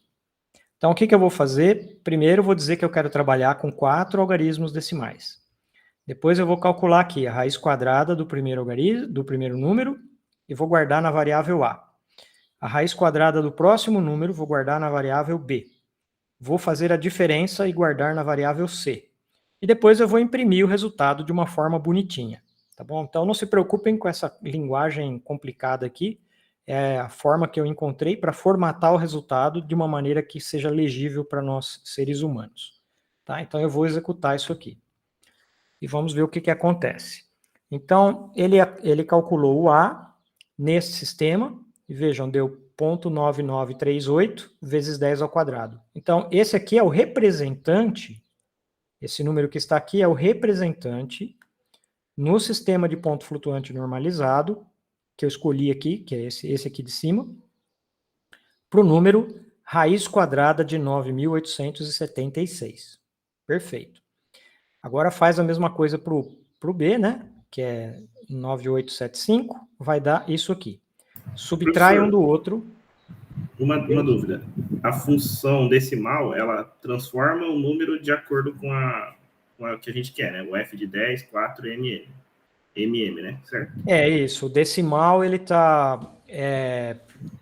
Então, o que eu vou fazer? Primeiro, eu vou dizer que eu quero trabalhar com 4 algarismos decimais. Depois, eu vou calcular aqui a raiz quadrada do primeiro número e vou guardar na variável A. A raiz quadrada do próximo número, vou guardar na variável B. Vou fazer a diferença e guardar na variável C. E depois eu vou imprimir o resultado de uma forma bonitinha, tá bom? Então, não se preocupem com essa linguagem complicada aqui, é a forma que eu encontrei para formatar o resultado de uma maneira que seja legível para nós, seres humanos. Tá? Então, eu vou executar isso aqui. E vamos ver o que acontece. Então, ele calculou o A nesse sistema, e vejam, deu 0,9938 vezes 10 ao quadrado. Então, esse aqui é o representante, esse número que está aqui é o representante no sistema de ponto flutuante normalizado, que eu escolhi aqui, que é esse aqui de cima, para o número raiz quadrada de 9.876. Perfeito. Agora faz a mesma coisa para o B, né? Que é 9875, vai dar isso aqui. Subtrai um do outro. Uma dúvida. A função decimal, ela transforma o número de acordo com a que a gente quer, né? O F de 10, 4, MM, né? Certo? É isso. O decimal, ele está...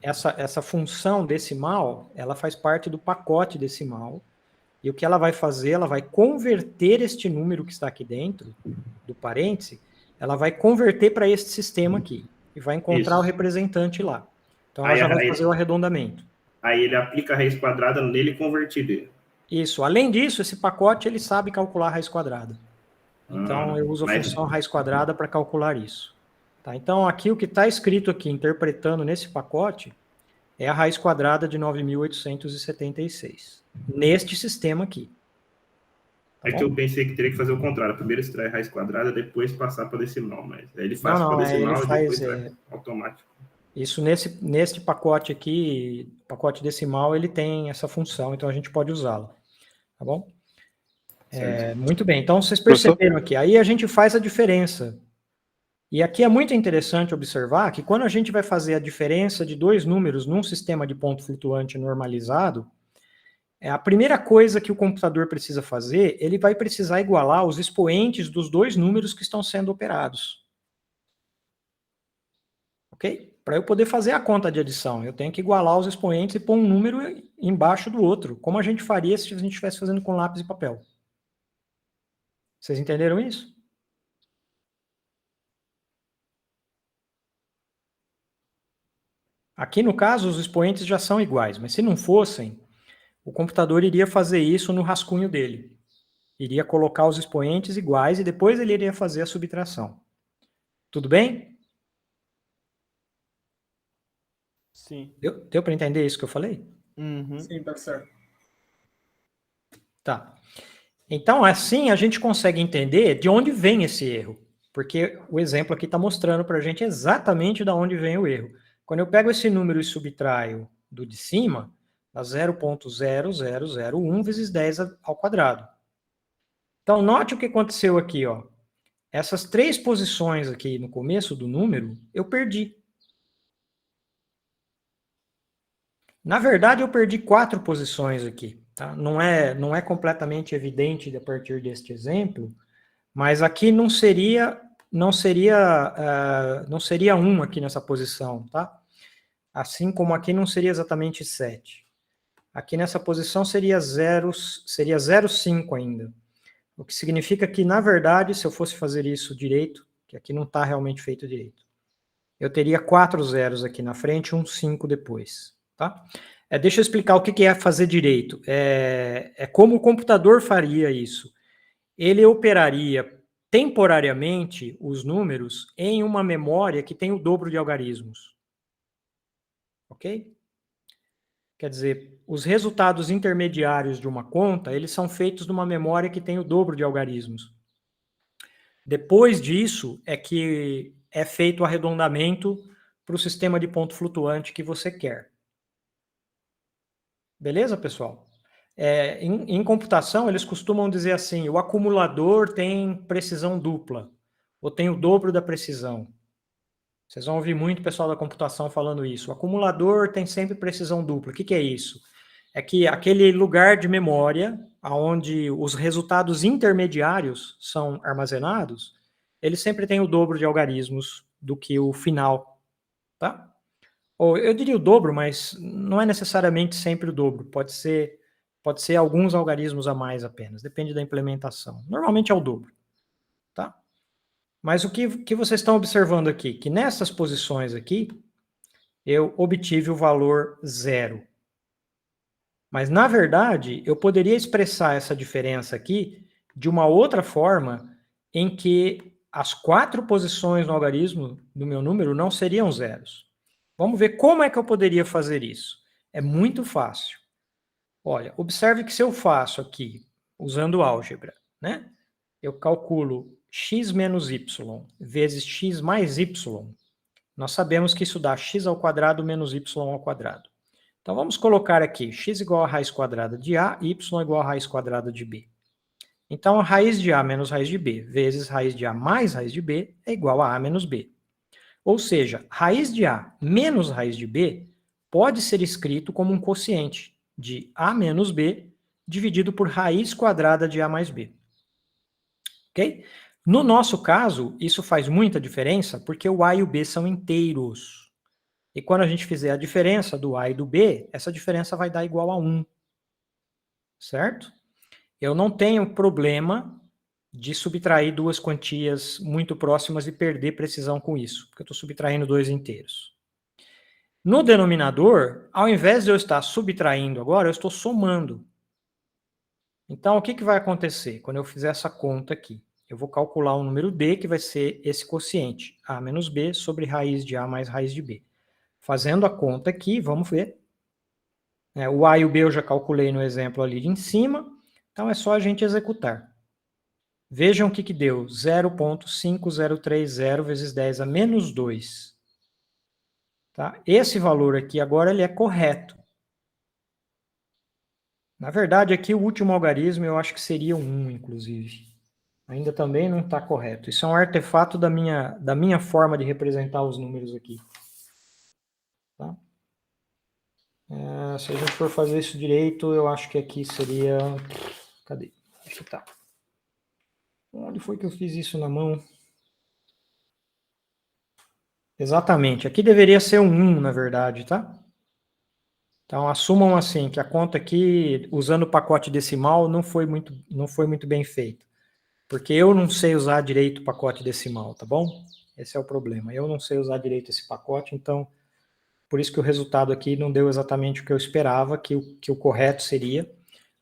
essa função decimal, ela faz parte do pacote decimal. E o que ela vai fazer, ela vai converter este número que está aqui dentro, do parêntese, ela vai converter para este sistema aqui. E vai encontrar o representante lá. Então, ela já vai fazer o arredondamento. Aí ele aplica a raiz quadrada nele e convertido. Isso. Além disso, esse pacote, ele sabe calcular a raiz quadrada. Então, eu uso a função raiz quadrada para calcular isso. Tá? Então, aqui o que está escrito aqui, interpretando nesse pacote, é a raiz quadrada de 9.876. Neste sistema aqui. Tá bom? Que eu pensei que teria que fazer o contrário. Primeiro extrair raiz quadrada, depois passar para decimal. Mas aí ele faz para decimal e depois automático. Isso neste pacote aqui, pacote decimal, ele tem essa função, então a gente pode usá-la. Tá bom? Muito bem, então vocês perceberam aqui. Aí a gente faz a diferença. E aqui é muito interessante observar que quando a gente vai fazer a diferença de dois números num sistema de ponto flutuante normalizado, a primeira coisa que o computador precisa fazer, ele vai precisar igualar os expoentes dos dois números que estão sendo operados. Ok? Para eu poder fazer a conta de adição, eu tenho que igualar os expoentes e pôr um número embaixo do outro, como a gente faria se a gente estivesse fazendo com lápis e papel. Vocês entenderam isso? Aqui, no caso, os expoentes já são iguais, mas se não fossem, o computador iria fazer isso no rascunho dele. Iria colocar os expoentes iguais e depois ele iria fazer a subtração. Tudo bem? Sim. Deu para entender isso que eu falei? Uhum. Sim, tá certo. Tá. Então, assim, a gente consegue entender de onde vem esse erro. Porque o exemplo aqui está mostrando para a gente exatamente de onde vem o erro. Quando eu pego esse número e subtraio do de cima, dá 0,0001 vezes 10 ao quadrado. Então, note o que aconteceu aqui, ó. Essas 3 posições aqui no começo do número, eu perdi. Na verdade, eu perdi 4 posições aqui. Tá? Não é completamente evidente a partir deste exemplo, mas aqui não seria 1 aqui nessa posição, tá? Assim como aqui não seria exatamente 7. Aqui nessa posição seria 0,5 ainda. O que significa que, na verdade, se eu fosse fazer isso direito, que aqui não está realmente feito direito, eu teria 4 zeros aqui na frente e um 5 depois, tá? Deixa eu explicar o que é fazer direito. É como o computador faria isso. Ele operaria temporariamente os números em uma memória que tem o dobro de algarismos. Ok? Quer dizer, os resultados intermediários de uma conta, eles são feitos numa memória que tem o dobro de algarismos. Depois disso, é que é feito o arredondamento para o sistema de ponto flutuante que você quer. Beleza, pessoal? Em computação, eles costumam dizer assim, o acumulador tem precisão dupla, ou tem o dobro da precisão. Vocês vão ouvir muito o pessoal da computação falando isso. O acumulador tem sempre precisão dupla. O que é isso? É que aquele lugar de memória, onde os resultados intermediários são armazenados, ele sempre tem o dobro de algarismos do que o final, tá? Ou eu diria o dobro, mas não é necessariamente sempre o dobro. Pode ser alguns algarismos a mais apenas, depende da implementação. Normalmente é o dobro, tá? Mas o que vocês estão observando aqui? Que nessas posições aqui, eu obtive o valor 0. Mas, na verdade, eu poderia expressar essa diferença aqui de uma outra forma em que as 4 posições no algarismo do meu número não seriam zeros. Vamos ver como é que eu poderia fazer isso. É muito fácil. Olha, observe que se eu faço aqui, usando álgebra, né? Eu calculo x menos y vezes x mais y, nós sabemos que isso dá x ao quadrado menos y ao quadrado. Então, vamos colocar aqui x igual a raiz quadrada de a, y igual a raiz quadrada de b. Então, a raiz de a menos raiz de b vezes raiz de a mais raiz de b é igual a menos b. Ou seja, raiz de a menos raiz de b pode ser escrito como um quociente de a menos b dividido por raiz quadrada de a mais b. Ok? No nosso caso, isso faz muita diferença porque o a e o b são inteiros. E quando a gente fizer a diferença do a e do b, essa diferença vai dar igual a 1. Certo? Eu não tenho problema de subtrair 2 quantias muito próximas e perder precisão com isso, porque eu estou subtraindo 2 inteiros. No denominador, ao invés de eu estar subtraindo agora, eu estou somando. Então, o que vai acontecer quando eu fizer essa conta aqui? Eu vou calcular o número d, que vai ser esse quociente, a menos b sobre raiz de a mais raiz de b. Fazendo a conta aqui, vamos ver. O a e o b eu já calculei no exemplo ali em cima, então é só a gente executar. Vejam o que deu, 0,5030 vezes 10 a menos 2. Tá? Esse valor aqui agora ele é correto. Na verdade, aqui o último algarismo eu acho que seria 1, inclusive. Ainda também não está correto. Isso é um artefato da minha forma de representar os números aqui. Tá? Se a gente for fazer isso direito, eu acho que aqui seria... Cadê? Aqui tá. Onde foi que eu fiz isso na mão? Exatamente. Aqui deveria ser um 1, na verdade, tá? Então, assumam assim, que a conta aqui, usando o pacote decimal, não foi muito bem feita. Porque eu não sei usar direito o pacote decimal, tá bom? Esse é o problema. Eu não sei usar direito esse pacote, então, por isso que o resultado aqui não deu exatamente o que eu esperava, que o correto seria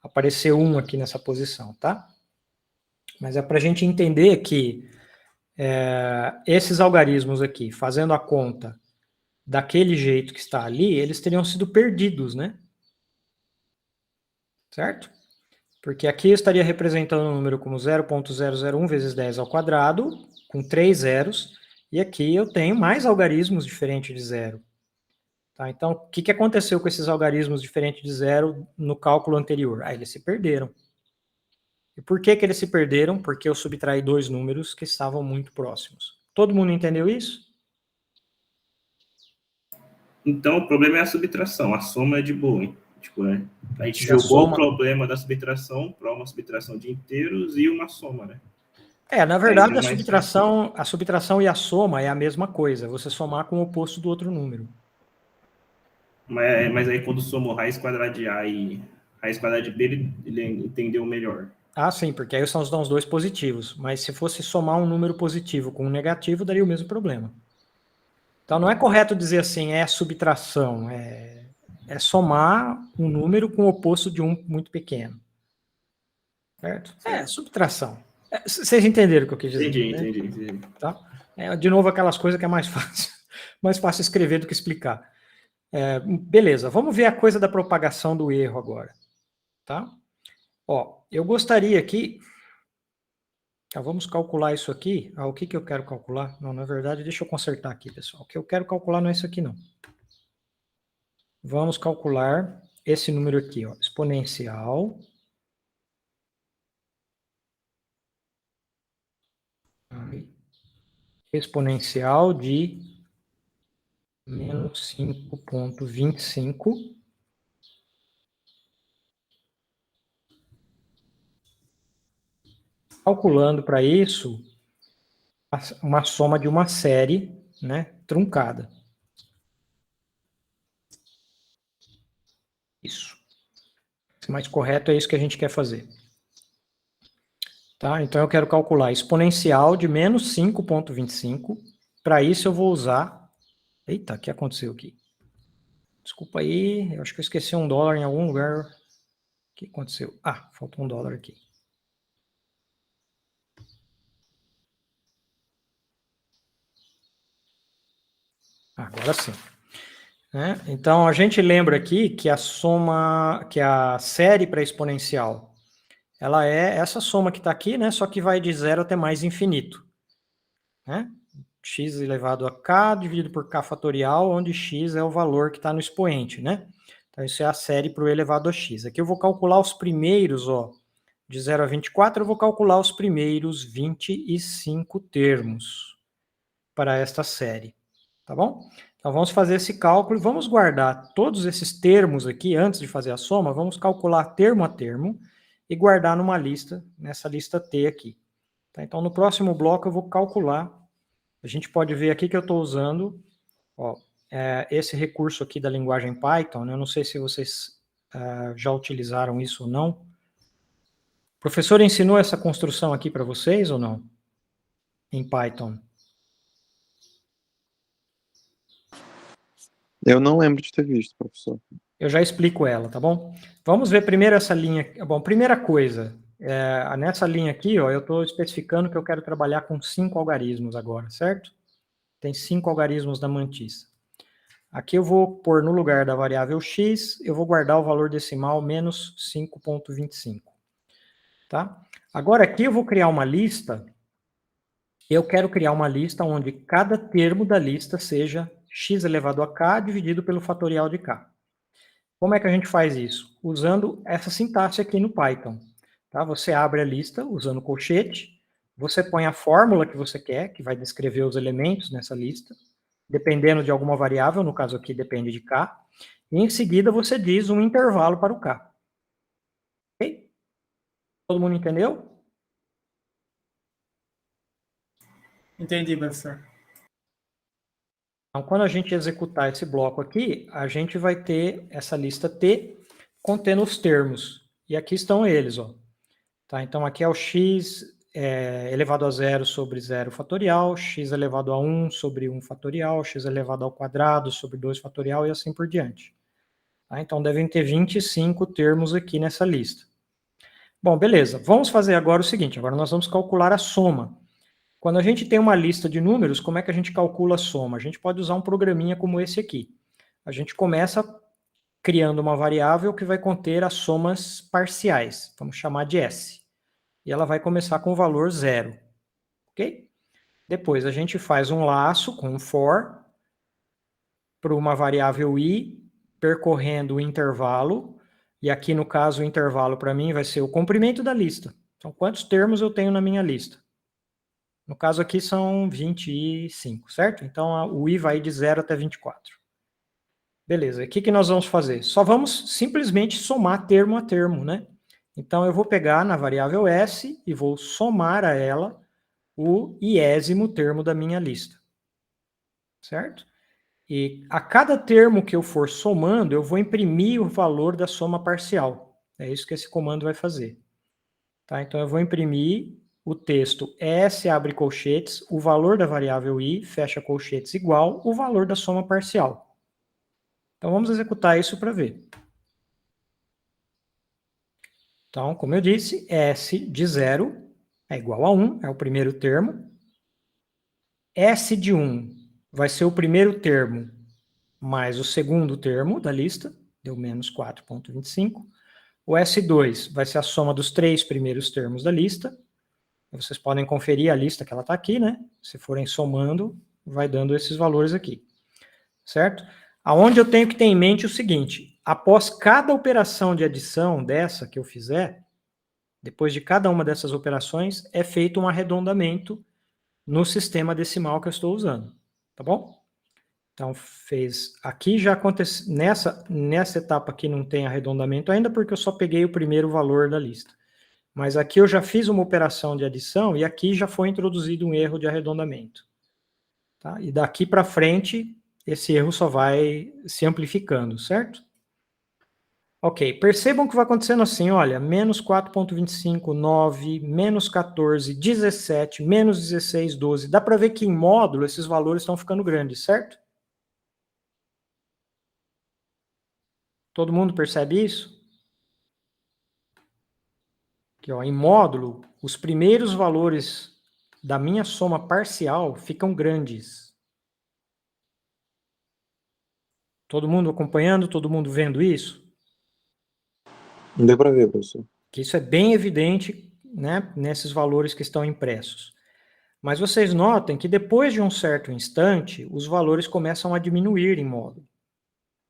aparecer 1 aqui nessa posição, tá? Mas é para a gente entender que esses algarismos aqui, fazendo a conta daquele jeito que está ali, eles teriam sido perdidos, né? Certo? Porque aqui eu estaria representando o número como 0,001 vezes 10 ao quadrado, com 3 zeros, e aqui eu tenho mais algarismos diferentes de zero. Tá? Então, o que aconteceu com esses algarismos diferentes de zero no cálculo anterior? Eles se perderam. E por que eles se perderam? Porque eu subtraí 2 números que estavam muito próximos. Todo mundo entendeu isso? Então, o problema é a subtração. A soma é de boa, hein? Tipo, né? A gente E a jogou soma- o problema da subtração para uma subtração de inteiros e uma soma, né? Na verdade, Então, a subtração e a soma é a mesma coisa. Você somar com o oposto do outro número. Mas aí quando somou raiz quadrada de A e raiz quadrada de B, ele entendeu melhor. Ah, sim, porque aí são os dois positivos. Mas se fosse somar um número positivo com um negativo, daria o mesmo problema. Então não é correto dizer assim, é subtração. É somar um número com o oposto de um muito pequeno. Certo? É subtração. Vocês entenderam o que eu quis dizer? Entendi. Tá? De novo, aquelas coisas que é mais fácil escrever do que explicar. Beleza, vamos ver a coisa da propagação do erro agora. Tá? Ó, eu gostaria aqui... vamos calcular isso aqui. O que eu quero calcular? Não, na verdade, deixa eu consertar aqui, pessoal. O que eu quero calcular não é isso aqui, não. Vamos calcular esse número aqui, ó, exponencial. Exponencial de menos 5,25. Calculando para isso uma soma de uma série, né, truncada. Isso. O mais correto é isso que a gente quer fazer. Tá? Então eu quero calcular exponencial de menos 5,25. Para isso eu vou usar... Eita, o que aconteceu aqui? Desculpa aí, eu acho que eu esqueci $1 em algum lugar. O que aconteceu? Faltou $1 aqui. Agora sim. Então, a gente lembra aqui que a série pré-exponencial, ela é essa soma que está aqui, né? Só que vai de 0 até mais infinito. Né? X elevado a k dividido por k fatorial, onde x é o valor que está no expoente, né? Então, isso é a série para o elevado a x. Aqui eu vou calcular os primeiros, ó, de 0 a 24, eu vou calcular os primeiros 25 termos para esta série. Tá bom? Então, vamos fazer esse cálculo e vamos guardar todos esses termos aqui, antes de fazer a soma, vamos calcular termo a termo e guardar numa lista, nessa lista T aqui. Tá? Então, no próximo bloco eu vou calcular, a gente pode ver aqui que eu estou usando esse recurso aqui da linguagem Python, né? Eu não sei se vocês já utilizaram isso ou não. O professor ensinou essa construção aqui para vocês ou não? Em Python. Eu não lembro de ter visto, professor. Eu já explico ela, tá bom? Vamos ver primeiro essa linha. Bom, primeira coisa, nessa linha aqui, ó, eu estou especificando que eu quero trabalhar com 5 algarismos agora, certo? Tem 5 algarismos da Mantis. Aqui eu vou pôr no lugar da variável x, eu vou guardar o valor decimal menos 5,25. Tá? Agora aqui eu vou criar uma lista. Eu quero criar uma lista onde cada termo da lista seja x elevado a k dividido pelo fatorial de k. Como é que a gente faz isso? Usando essa sintaxe aqui no Python. Tá? Você abre a lista usando colchete, você põe a fórmula que você quer, que vai descrever os elementos nessa lista, dependendo de alguma variável, no caso aqui depende de k, e em seguida você diz um intervalo para o k. Ok? Todo mundo entendeu? Entendi, professor. Então, quando a gente executar esse bloco aqui, a gente vai ter essa lista T contendo os termos. E aqui estão eles, ó. Tá? Então, aqui é o x elevado a 0 sobre 0 fatorial, x elevado a 1 sobre 1 fatorial, x elevado ao quadrado sobre 2 fatorial e assim por diante. Tá? Então, devem ter 25 termos aqui nessa lista. Bom, beleza. Vamos fazer agora o seguinte. Agora nós vamos calcular a soma. Quando a gente tem uma lista de números, como é que a gente calcula a soma? A gente pode usar um programinha como esse aqui. A gente começa criando uma variável que vai conter as somas parciais. Vamos chamar de S. E ela vai começar com o valor 0. Ok? Depois a gente faz um laço com um for para uma variável i, percorrendo o intervalo. E aqui, no caso, o intervalo para mim vai ser o comprimento da lista. Então, quantos termos eu tenho na minha lista? No caso aqui são 25, certo? Então, o i vai de 0 até 24. Beleza, o que nós vamos fazer? Só vamos simplesmente somar termo a termo, né? Então, eu vou pegar na variável S e vou somar a ela o iésimo termo da minha lista. Certo? E a cada termo que eu for somando, eu vou imprimir o valor da soma parcial. É isso que esse comando vai fazer. Tá? Então, eu vou imprimir o texto S, abre colchetes, o valor da variável I, fecha colchetes, igual o valor da soma parcial. Então, vamos executar isso para ver. Então, como eu disse, S de 0 é igual a 1, é o primeiro termo. S de 1 vai ser o primeiro termo mais o segundo termo da lista, deu menos 4,25. O S2 vai ser a soma dos 3 primeiros termos da lista. Vocês podem conferir a lista que ela está aqui, né? Se forem somando, vai dando esses valores aqui. Certo? Aonde eu tenho que ter em mente o seguinte, após cada operação de adição dessa que eu fizer, depois de cada uma dessas operações, é feito um arredondamento no sistema decimal que eu estou usando. Tá bom? Então, fez... Aqui já aconteceu... Nessa etapa aqui não tem arredondamento ainda, porque eu só peguei o primeiro valor da lista. Mas aqui eu já fiz uma operação de adição e aqui já foi introduzido um erro de arredondamento. Tá? E daqui para frente, esse erro só vai se amplificando, certo? Ok, percebam que vai acontecendo assim, olha, menos 4,25, 9, menos 14, 17, menos 16, 12. Dá para ver que em módulo esses valores estão ficando grandes, certo? Todo mundo percebe isso? Aqui, ó, em módulo, os primeiros valores da minha soma parcial ficam grandes. Todo mundo acompanhando, todo mundo vendo isso? Não deu para ver, professor. Que isso é bem evidente, né, nesses valores que estão impressos. Mas vocês notem que depois de um certo instante, os valores começam a diminuir em módulo.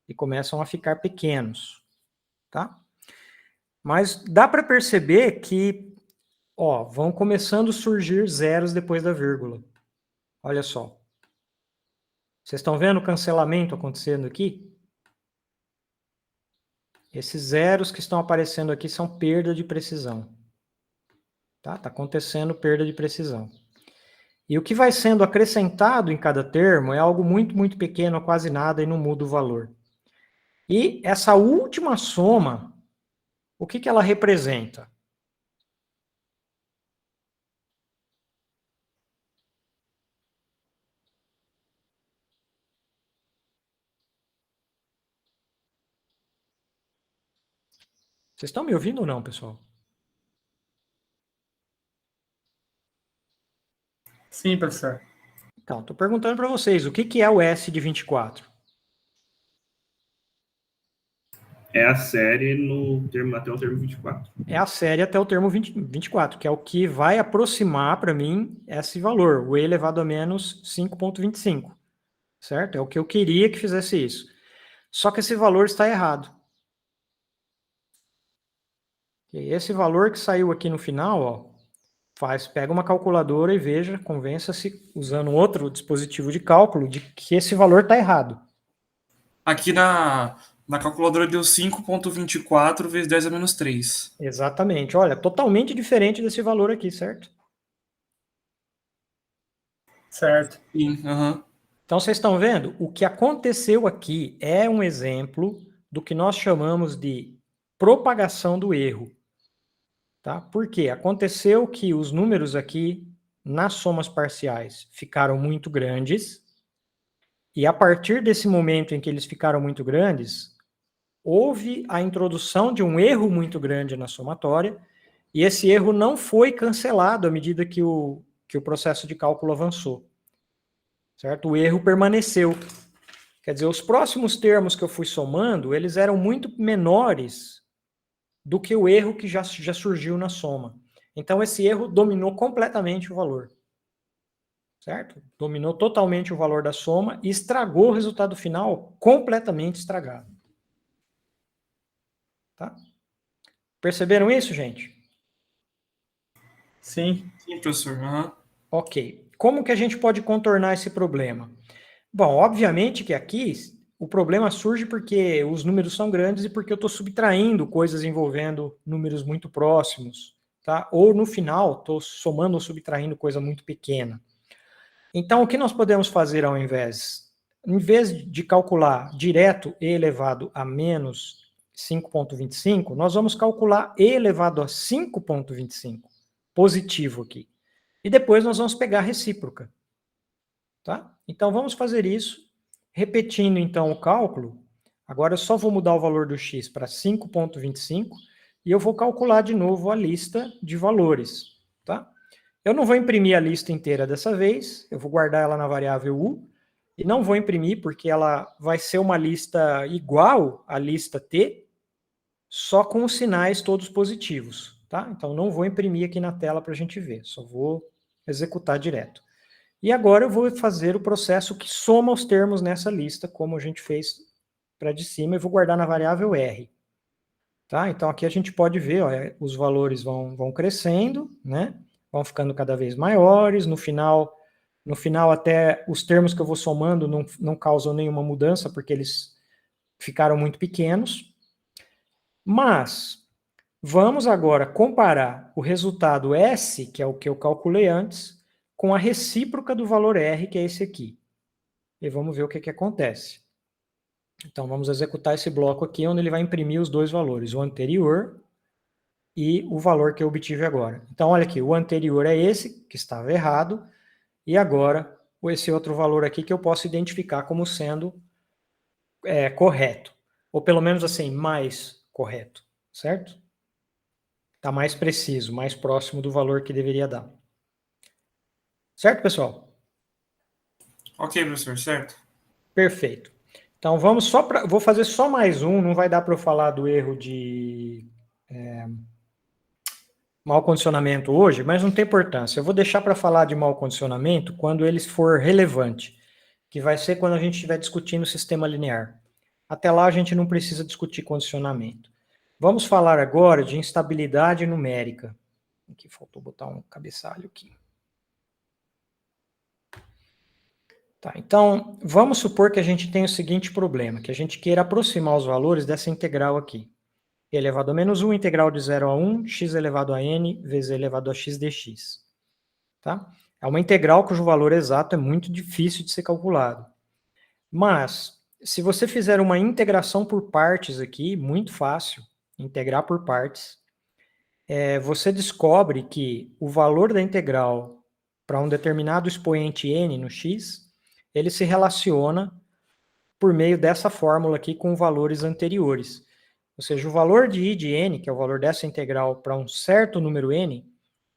E começam a ficar pequenos. Tá? Mas dá para perceber que, ó, vão começando a surgir zeros depois da vírgula. Olha só. Vocês estão vendo o cancelamento acontecendo aqui? Esses zeros que estão aparecendo aqui são perda de precisão. Tá? Tá acontecendo perda de precisão. E o que vai sendo acrescentado em cada termo é algo muito, muito pequeno, quase nada, e não muda o valor. E essa última soma, o que ela representa? Vocês estão me ouvindo ou não, pessoal? Sim, professor. Então, estou perguntando para vocês, o que é o S de 24? É a série no termo, até o termo 24. É a série até o termo 24, que é o que vai aproximar para mim esse valor, o e elevado a menos 5,25. Certo? É o que eu queria que fizesse isso. Só que esse valor está errado. E esse valor que saiu aqui no final, ó, pega uma calculadora e veja, convença-se, usando outro dispositivo de cálculo, de que esse valor está errado. Aqui na calculadora deu 5,24 vezes 10 a menos 3. Exatamente. Olha, totalmente diferente desse valor aqui, certo? Certo. Sim, aham. Então, vocês estão vendo? O que aconteceu aqui é um exemplo do que nós chamamos de propagação do erro. Tá? Por quê? Aconteceu que os números aqui, nas somas parciais, ficaram muito grandes, e a partir desse momento em que eles ficaram muito grandes, houve a introdução de um erro muito grande na somatória, e esse erro não foi cancelado à medida que o processo de cálculo avançou. Certo? O erro permaneceu. Quer dizer, os próximos termos que eu fui somando, eles eram muito menores do que o erro que já surgiu na soma. Então, esse erro dominou completamente o valor. Certo? Dominou totalmente o valor da soma e estragou o resultado final, completamente estragado. Tá? Perceberam isso, gente? Sim. Sim, professor. Aham. Ok. Como que a gente pode contornar esse problema? Bom, obviamente que aqui o problema surge porque os números são grandes e porque eu estou subtraindo coisas envolvendo números muito próximos, tá? Ou no final, estou somando ou subtraindo coisa muito pequena. Então, o que nós podemos fazer ao invés? Em vez de calcular direto e elevado a menos 5,25, nós vamos calcular e elevado a 5,25, positivo aqui. E depois nós vamos pegar a recíproca. Tá? Então, vamos fazer isso, repetindo então o cálculo. Agora eu só vou mudar o valor do x para 5,25 e eu vou calcular de novo a lista de valores. Tá? Eu não vou imprimir a lista inteira dessa vez, eu vou guardar ela na variável u, e não vou imprimir porque ela vai ser uma lista igual à lista t, só com os sinais todos positivos. Tá? Então, não vou imprimir aqui na tela para a gente ver, só vou executar direto. E agora eu vou fazer o processo que soma os termos nessa lista, como a gente fez para de cima, e vou guardar na variável r. Tá? Então, aqui a gente pode ver, ó, os valores vão crescendo, né? Vão ficando cada vez maiores, no final até os termos que eu vou somando não causam nenhuma mudança, porque eles ficaram muito pequenos. Mas, vamos agora comparar o resultado S, que é o que eu calculei antes, com a recíproca do valor R, que é esse aqui. E vamos ver o que acontece. Então, vamos executar esse bloco aqui, onde ele vai imprimir os dois valores, o anterior e o valor que eu obtive agora. Então, olha aqui, o anterior é esse, que estava errado, e agora esse outro valor aqui que eu posso identificar como sendo correto. Ou pelo menos assim, mais correto, certo? Está mais preciso, mais próximo do valor que deveria dar. Certo, pessoal? Ok, professor, certo. Perfeito. Então, vou fazer só mais um, não vai dar para eu falar do erro de mau condicionamento hoje, mas não tem importância. Eu vou deixar para falar de mau condicionamento quando ele for relevante, que vai ser quando a gente estiver discutindo o sistema linear. Até lá a gente não precisa discutir condicionamento. Vamos falar agora de instabilidade numérica. Aqui faltou botar um cabeçalho aqui. Tá, então, vamos supor que a gente tenha o seguinte problema, que a gente queira aproximar os valores dessa integral aqui. E elevado a menos 1, integral de 0 a 1, x elevado a n, vezes elevado a x dx. Tá? É uma integral cujo valor exato é muito difícil de ser calculado. Mas, se você fizer uma integração por partes aqui, muito fácil, integrar por partes, você descobre que o valor da integral para um determinado expoente n no x, ele se relaciona por meio dessa fórmula aqui com valores anteriores. Ou seja, o valor de I de n, que é o valor dessa integral para um certo número n,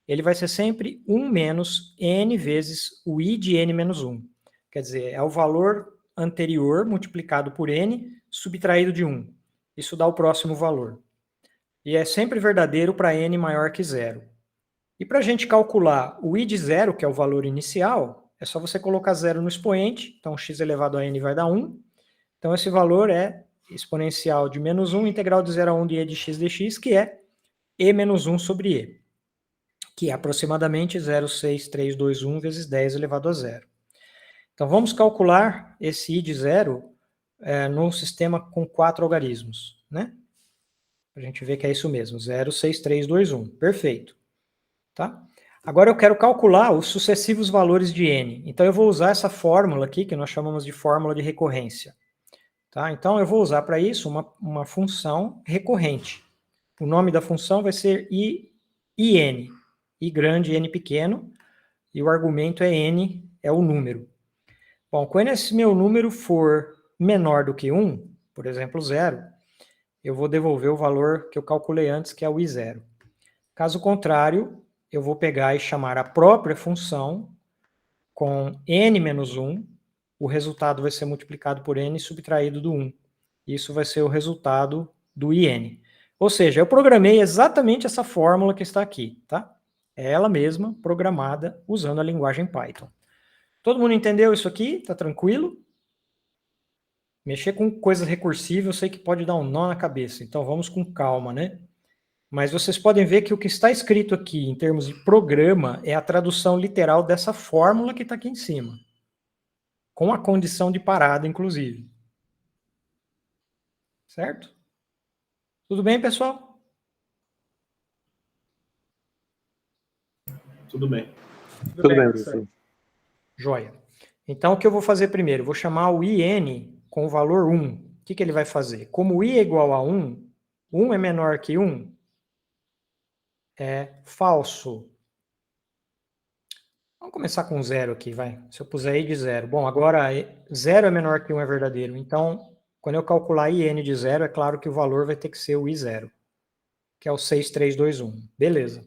ele vai ser sempre 1 menos n vezes o I de n menos 1. Quer dizer, é o valor anterior multiplicado por n, subtraído de 1. Isso dá o próximo valor. E é sempre verdadeiro para n maior que 0. E para a gente calcular o I de 0, que é o valor inicial, é só você colocar 0 no expoente, então x elevado a n vai dar 1. Então esse valor é exponencial de menos 1, integral de 0 a 1 de e de x dx, que é e menos 1 sobre e, que é aproximadamente 0,6321 vezes 10 elevado a 0. Então vamos calcular esse i de 0 num sistema com 4 algarismos, né? A gente vê que é isso mesmo, 0,6321, perfeito. Tá? Agora eu quero calcular os sucessivos valores de n. Então eu vou usar essa fórmula aqui, que nós chamamos de fórmula de recorrência. Tá? Então eu vou usar para isso uma função recorrente. O nome da função vai ser in, i grande, n pequeno, e o argumento é n, é o número. Bom, quando esse meu número for menor do que 1, por exemplo 0, eu vou devolver o valor que eu calculei antes, que é o i0. Caso contrário, eu vou pegar e chamar a própria função com n menos 1, o resultado vai ser multiplicado por n subtraído do 1. Isso vai ser o resultado do in. Ou seja, eu programei exatamente essa fórmula que está aqui, tá? É ela mesma, programada, usando a linguagem Python. Todo mundo entendeu isso aqui? Tá tranquilo? Mexer com coisas recursivas, eu sei que pode dar um nó na cabeça, então vamos com calma, né? Mas vocês podem ver que o que está escrito aqui, em termos de programa, é a tradução literal dessa fórmula que está aqui em cima. Com a condição de parada, inclusive. Certo? Tudo bem, pessoal? Tudo bem. Tudo bem, professor. professor. Joia. Então, o que eu vou fazer primeiro? Eu vou chamar o IN com o valor 1. O que ele vai fazer? Como o I é igual a 1, 1 é menor que 1, é falso. Vamos começar com 0 aqui, vai. Se eu puser I de 0. Bom, agora 0 é menor que 1 é verdadeiro. Então, quando eu calcular IN de 0, é claro que o valor vai ter que ser o I0, que é o 6321. Beleza.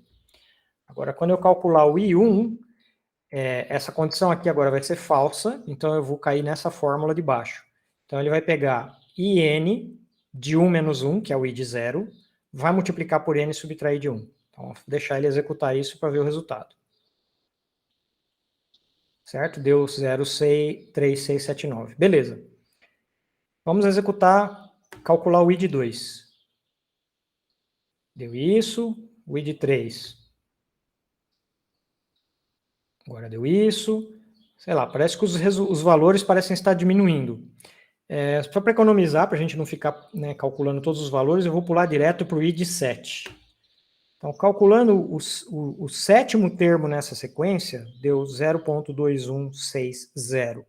Agora, quando eu calcular o I1, essa condição aqui agora vai ser falsa, então eu vou cair nessa fórmula de baixo. Então, ele vai pegar IN de 1 menos 1, que é o I de 0, vai multiplicar por N e subtrair de 1. Então, vou deixar ele executar isso para ver o resultado. Certo? Deu 0,3679. Beleza. Vamos executar, calcular o I de 2. Deu isso, o I de 3. Agora deu isso. Sei lá, parece que os valores parecem estar diminuindo. Só para economizar, para a gente não ficar, né, calculando todos os valores, eu vou pular direto para o I de 7. Então, calculando o sétimo termo nessa sequência, deu 0,2160.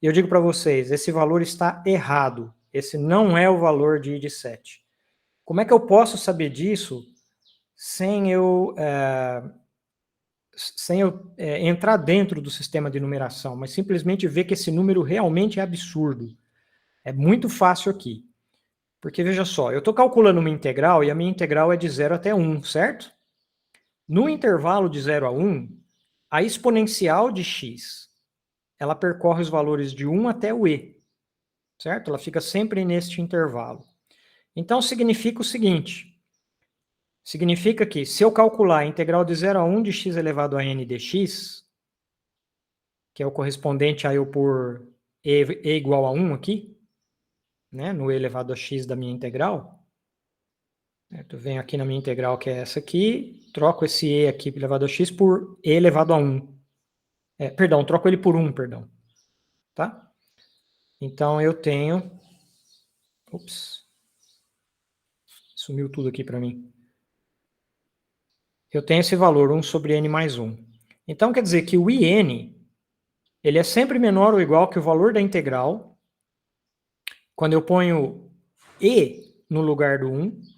E eu digo para vocês, esse valor está errado. Esse não é o valor de I de 7. Como é que eu posso saber disso sem eu entrar dentro do sistema de numeração, mas simplesmente ver que esse número realmente é absurdo? É muito fácil aqui. Porque, veja só, eu estou calculando uma integral e a minha integral é de 0 até 1, certo? No intervalo de 0 a 1, a exponencial de x, ela percorre os valores de 1 até o e, certo? Ela fica sempre neste intervalo. Então, significa o seguinte, significa que se eu calcular a integral de 0 a 1 de x elevado a n dx, que é o correspondente a eu pôr e igual a 1 aqui, né, no e elevado a x da minha integral, eu venho aqui na minha integral, que é essa aqui, troco esse e aqui elevado a x por e elevado a 1. Perdão, troco ele por 1, perdão. Tá? Então, eu tenho... Ops. Sumiu tudo aqui para mim. Eu tenho esse valor, 1 sobre n mais 1. Então, quer dizer que o IN, ele é sempre menor ou igual que o valor da integral quando eu ponho e no lugar do 1.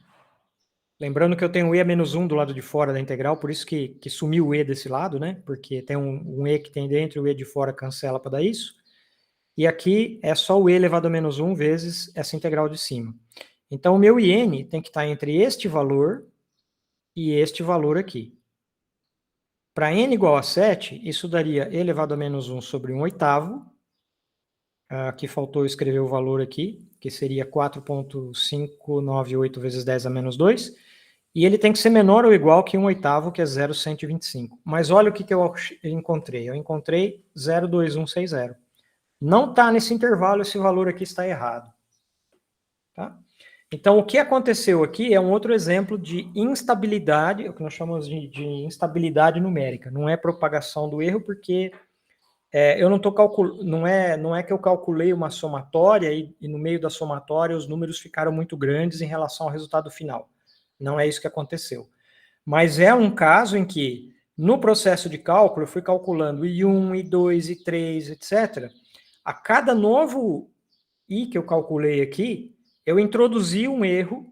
Lembrando que eu tenho e a menos 1 do lado de fora da integral, por isso que sumiu o e desse lado, né? Porque tem um e que tem dentro e o e de fora cancela para dar isso. E aqui é só o e elevado a menos 1 vezes essa integral de cima. Então, o meu IN tem que estar entre este valor e este valor aqui. Para n igual a 7, isso daria e elevado a menos 1 sobre 1/8. Aqui faltou escrever o valor aqui, que seria 4,598 vezes 10 a menos 2. E ele tem que ser menor ou igual que 1/8, que é 0,125. Mas olha o que eu encontrei. Eu encontrei 0,2160. Não está nesse intervalo, esse valor aqui está errado. Tá? Então, o que aconteceu aqui é um outro exemplo de instabilidade, o que nós chamamos de instabilidade numérica. Não é propagação do erro, porque eu não estou calculando, não é que eu calculei uma somatória e no meio da somatória os números ficaram muito grandes em relação ao resultado final. Não é isso que aconteceu. Mas é um caso em que, no processo de cálculo, eu fui calculando I1, I2, I3, etc. A cada novo I que eu calculei aqui, eu introduzi um erro,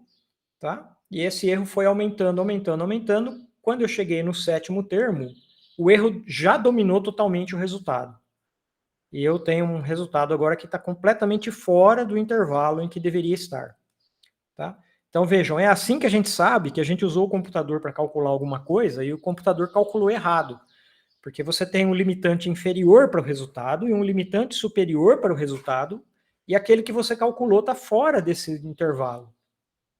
tá? E esse erro foi aumentando, aumentando, aumentando. Quando eu cheguei no sétimo termo, o erro já dominou totalmente o resultado. E eu tenho um resultado agora que está completamente fora do intervalo em que deveria estar. Tá? Então, vejam, é assim que a gente sabe que a gente usou o computador para calcular alguma coisa e o computador calculou errado. Porque você tem um limitante inferior para o resultado e um limitante superior para o resultado, e aquele que você calculou está fora desse intervalo,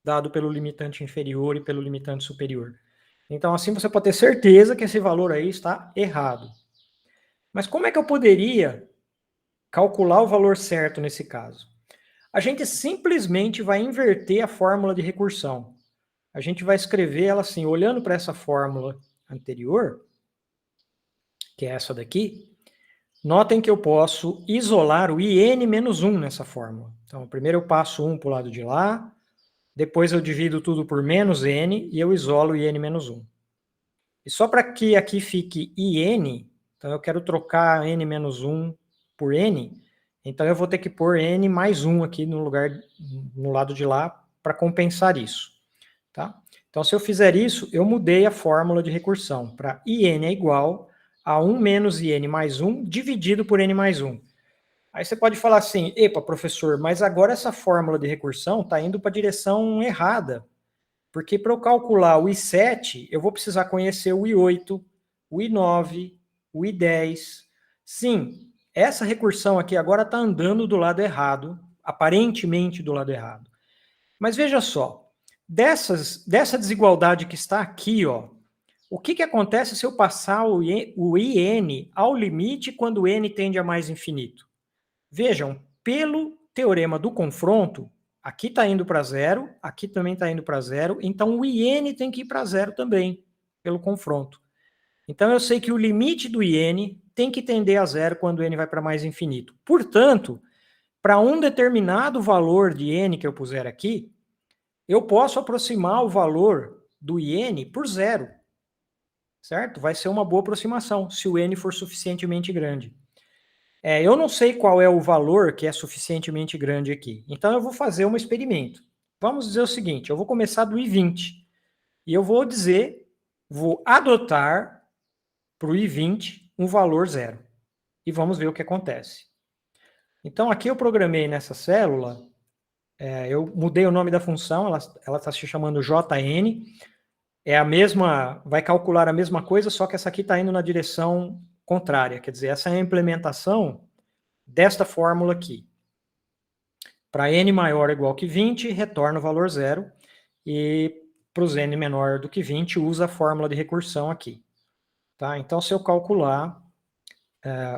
dado pelo limitante inferior e pelo limitante superior. Então, assim, você pode ter certeza que esse valor aí está errado. Mas como é que eu poderia calcular o valor certo nesse caso? A gente simplesmente vai inverter a fórmula de recursão. A gente vai escrever ela assim, olhando para essa fórmula anterior, que é essa daqui, Notem que eu posso isolar o IN menos 1 nessa fórmula. Então, primeiro eu passo 1 para o lado de lá, depois eu divido tudo por menos N e eu isolo o IN menos 1. E só para que aqui fique IN, então eu quero trocar N menos 1 por N, então eu vou ter que pôr N mais 1 aqui no lugar, no lado de lá, para compensar isso. Tá? Então, se eu fizer isso, eu mudei a fórmula de recursão para IN é igual a 1 menos IN mais 1 dividido por N mais 1. Aí você pode falar assim, epa, professor, mas agora essa fórmula de recursão está indo para a direção errada. Porque para eu calcular o I7, eu vou precisar conhecer o I8, o I9, o I10. Sim, essa recursão aqui agora está andando do lado errado, aparentemente do lado errado. Mas veja só, dessa desigualdade que está aqui, ó, o que acontece se eu passar o IN ao limite quando o N tende a mais infinito? Vejam, pelo teorema do confronto, aqui está indo para zero, aqui também está indo para zero, então o IN tem que ir para zero também, pelo confronto. Então eu sei que o limite do IN tem que tender a zero quando o N vai para mais infinito. Portanto, para um determinado valor de N que eu puser aqui, eu posso aproximar o valor do IN por zero. Certo? Vai ser uma boa aproximação, se o N for suficientemente grande. Eu não sei qual é o valor que é suficientemente grande aqui. Então, eu vou fazer um experimento. Vamos dizer o seguinte, eu vou começar do I20. E eu vou adotar para o I20 um valor zero. E vamos ver o que acontece. Então, aqui eu programei nessa célula, eu mudei o nome da função, ela está se chamando JN, é a mesma, vai calcular a mesma coisa, só que essa aqui está indo na direção contrária, quer dizer, essa é a implementação desta fórmula aqui. Para n maior ou igual que 20, retorna o valor zero, e para os n menor do que 20, usa a fórmula de recursão aqui. Tá? Então, se eu calcular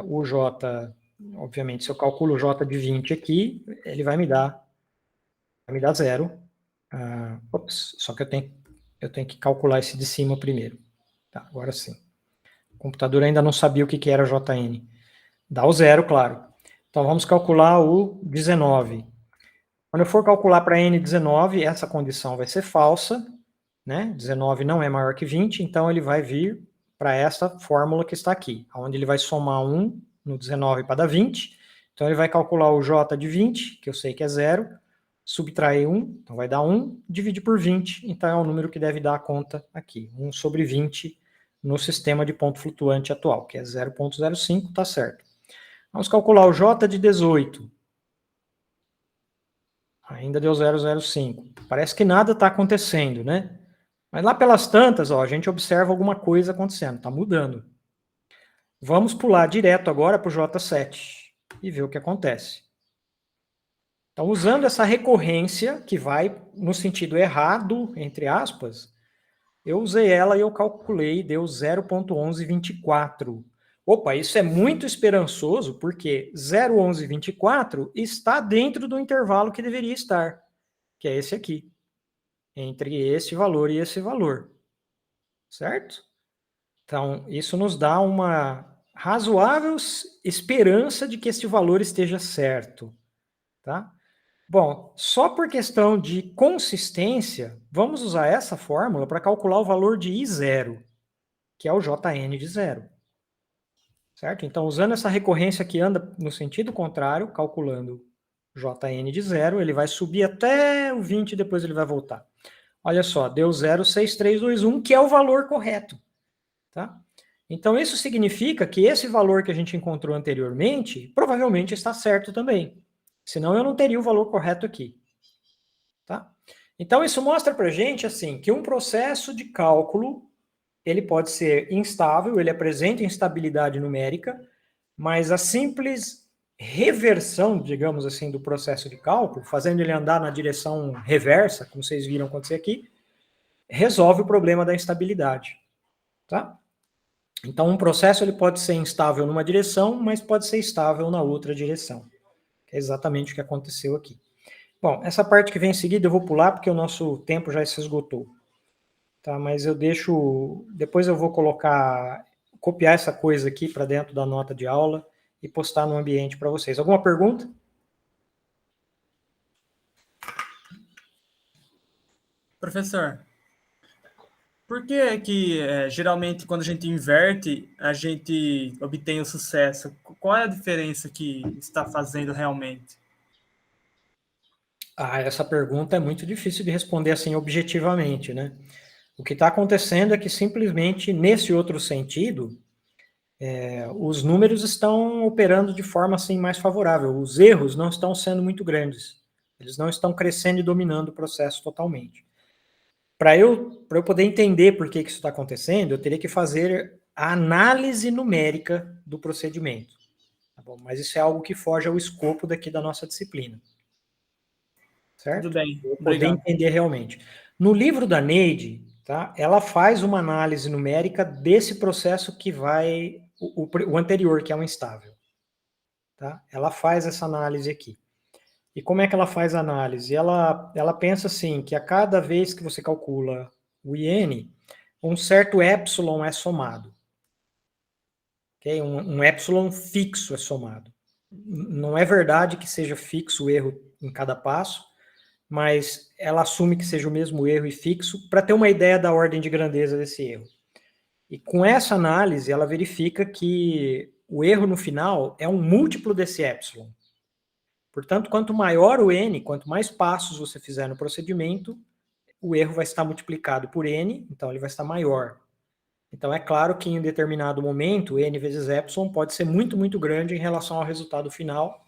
o J, obviamente, se eu calculo o J de 20 aqui, ele vai me dar zero. Só que eu tenho que calcular esse de cima primeiro. Tá, agora sim. O computador ainda não sabia o que era JN. Dá o zero, claro. Então, vamos calcular o 19. Quando eu for calcular para N19, essa condição vai ser falsa. Né? 19 não é maior que 20, então ele vai vir para essa fórmula que está aqui, onde ele vai somar 1 no 19 para dar 20. Então, ele vai calcular o J de 20, que eu sei que é zero, subtrair 1, então vai dar 1, divide por 20, então é o número que deve dar a conta aqui, 1 sobre 20 no sistema de ponto flutuante atual, que é 0,05, tá certo. Vamos calcular o J de 18. Ainda deu 0,05. Parece que nada está acontecendo, né? Mas lá pelas tantas, ó, a gente observa alguma coisa acontecendo, está mudando. Vamos pular direto agora para o J7 e ver o que acontece. Então, usando essa recorrência, que vai no sentido errado, entre aspas, eu usei ela e eu calculei, deu 0,1124. Opa, isso é muito esperançoso, porque 0,1124 está dentro do intervalo que deveria estar, que é esse aqui, entre esse valor e esse valor. Certo? Então, isso nos dá uma razoável esperança de que esse valor esteja certo. Tá? Bom, só por questão de consistência, vamos usar essa fórmula para calcular o valor de I0, que é o Jn de zero. Certo? Então, usando essa recorrência que anda no sentido contrário, calculando Jn de zero, ele vai subir até o 20 e depois ele vai voltar. Olha só, deu 0,6321, que é o valor correto. Tá? Então, isso significa que esse valor que a gente encontrou anteriormente, provavelmente está certo também. Senão eu não teria o valor correto aqui. Tá? Então, isso mostra para a gente assim, que um processo de cálculo ele pode ser instável, ele apresenta instabilidade numérica, mas a simples reversão, digamos assim, do processo de cálculo, fazendo ele andar na direção reversa, como vocês viram acontecer aqui, resolve o problema da instabilidade. Tá? Então, um processo ele pode ser instável numa direção, mas pode ser estável na outra direção. É exatamente o que aconteceu aqui. Bom, essa parte que vem em seguida eu vou pular porque o nosso tempo já se esgotou. Tá, mas eu deixo... Depois eu vou copiar essa coisa aqui para dentro da nota de aula e postar no ambiente para vocês. Alguma pergunta? Professor, por que que geralmente quando a gente inverte, a gente obtém o sucesso? Qual é a diferença que está fazendo realmente? Essa pergunta é muito difícil de responder assim objetivamente, né? O que está acontecendo é que simplesmente nesse outro sentido, os números estão operando de forma assim mais favorável. Os erros não estão sendo muito grandes. Eles não estão crescendo e dominando o processo totalmente. Para eu poder entender por que isso está acontecendo, eu teria que fazer a análise numérica do procedimento. Tá bom? Mas isso é algo que foge ao escopo daqui da nossa disciplina. Certo? Tudo bem, Para eu poder obrigado. entender realmente. No livro da Neide, tá, ela faz uma análise numérica desse processo que vai, o anterior, que é um instável. Tá? Ela faz essa análise aqui. E como é que ela faz a análise? Ela pensa assim, que a cada vez que você calcula o IN, um certo epsilon é somado. Okay? Um epsilon fixo é somado. Não é verdade que seja fixo o erro em cada passo, mas ela assume que seja o mesmo erro e fixo para ter uma ideia da ordem de grandeza desse erro. E com essa análise, ela verifica que o erro no final é um múltiplo desse epsilon. Portanto, quanto maior o n, quanto mais passos você fizer no procedimento, o erro vai estar multiplicado por n, então ele vai estar maior. Então é claro que em um determinado momento, n vezes epsilon pode ser muito, muito grande em relação ao resultado final,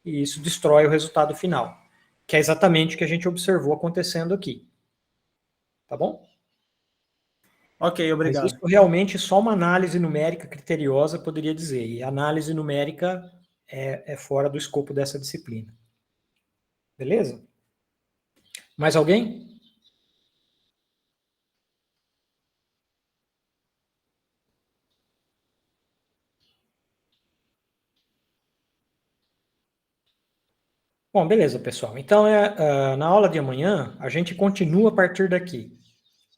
e isso destrói o resultado final, que é exatamente o que a gente observou acontecendo aqui. Tá bom? Ok, Mas obrigado. isso realmente só uma análise numérica criteriosa poderia dizer, e a análise numérica é fora do escopo dessa disciplina. Beleza? Mais alguém? Bom, beleza, pessoal. Então, na aula de amanhã, a gente continua a partir daqui.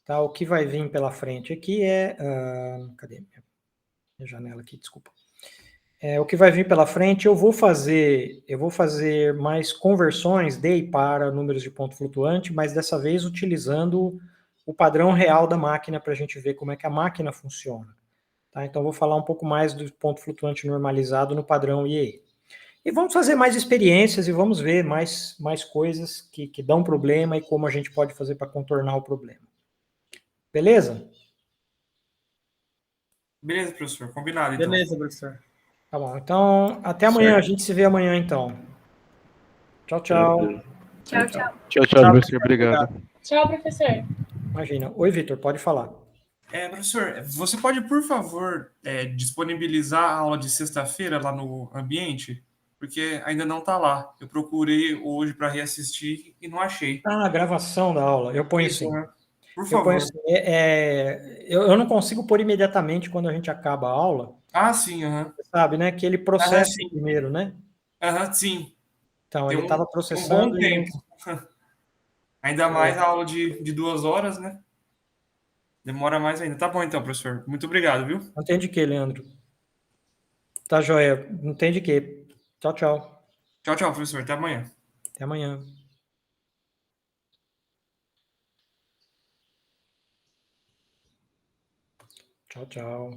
Tá? O que vai vir pela frente aqui cadê minha janela aqui? Desculpa. O que vai vir pela frente, eu vou fazer mais conversões de e para números de ponto flutuante, mas dessa vez utilizando o padrão real da máquina para a gente ver como é que a máquina funciona. Tá? Então, vou falar um pouco mais do ponto flutuante normalizado no padrão IEE. E vamos fazer mais experiências e vamos ver mais coisas que dão problema e como a gente pode fazer para contornar o problema. Beleza? Beleza, professor. Combinado, então. Beleza, professor. Tá bom. Então, até amanhã. Certo. A gente se vê amanhã, então. Tchau, tchau. Tranquilo. Tchau, tchau. Tchau, tchau, professor. Obrigado. Tchau, professor. Imagina. Oi, Vitor, pode falar. Professor, você pode, por favor, disponibilizar a aula de sexta-feira lá no ambiente? Porque ainda não está lá. Eu procurei hoje para reassistir e não achei. A gravação da aula, eu ponho Isso, sim. né? Por Eu favor. ponho sim. Eu não consigo pôr imediatamente quando a gente acaba a aula, Ah, sim, aham. sabe, né? Que ele processa sim. primeiro, né? Aham, sim. Então, Tem ele estava um bom processando e tempo. Ainda mais a aula de 2 horas, né? Demora mais ainda. Tá bom, então, professor. Muito obrigado, viu? não tem de quê, Leandro. Tá, joia. Não tem de quê. Tchau, tchau. Tchau, tchau, professor. Até amanhã. Até amanhã. Tchau, tchau.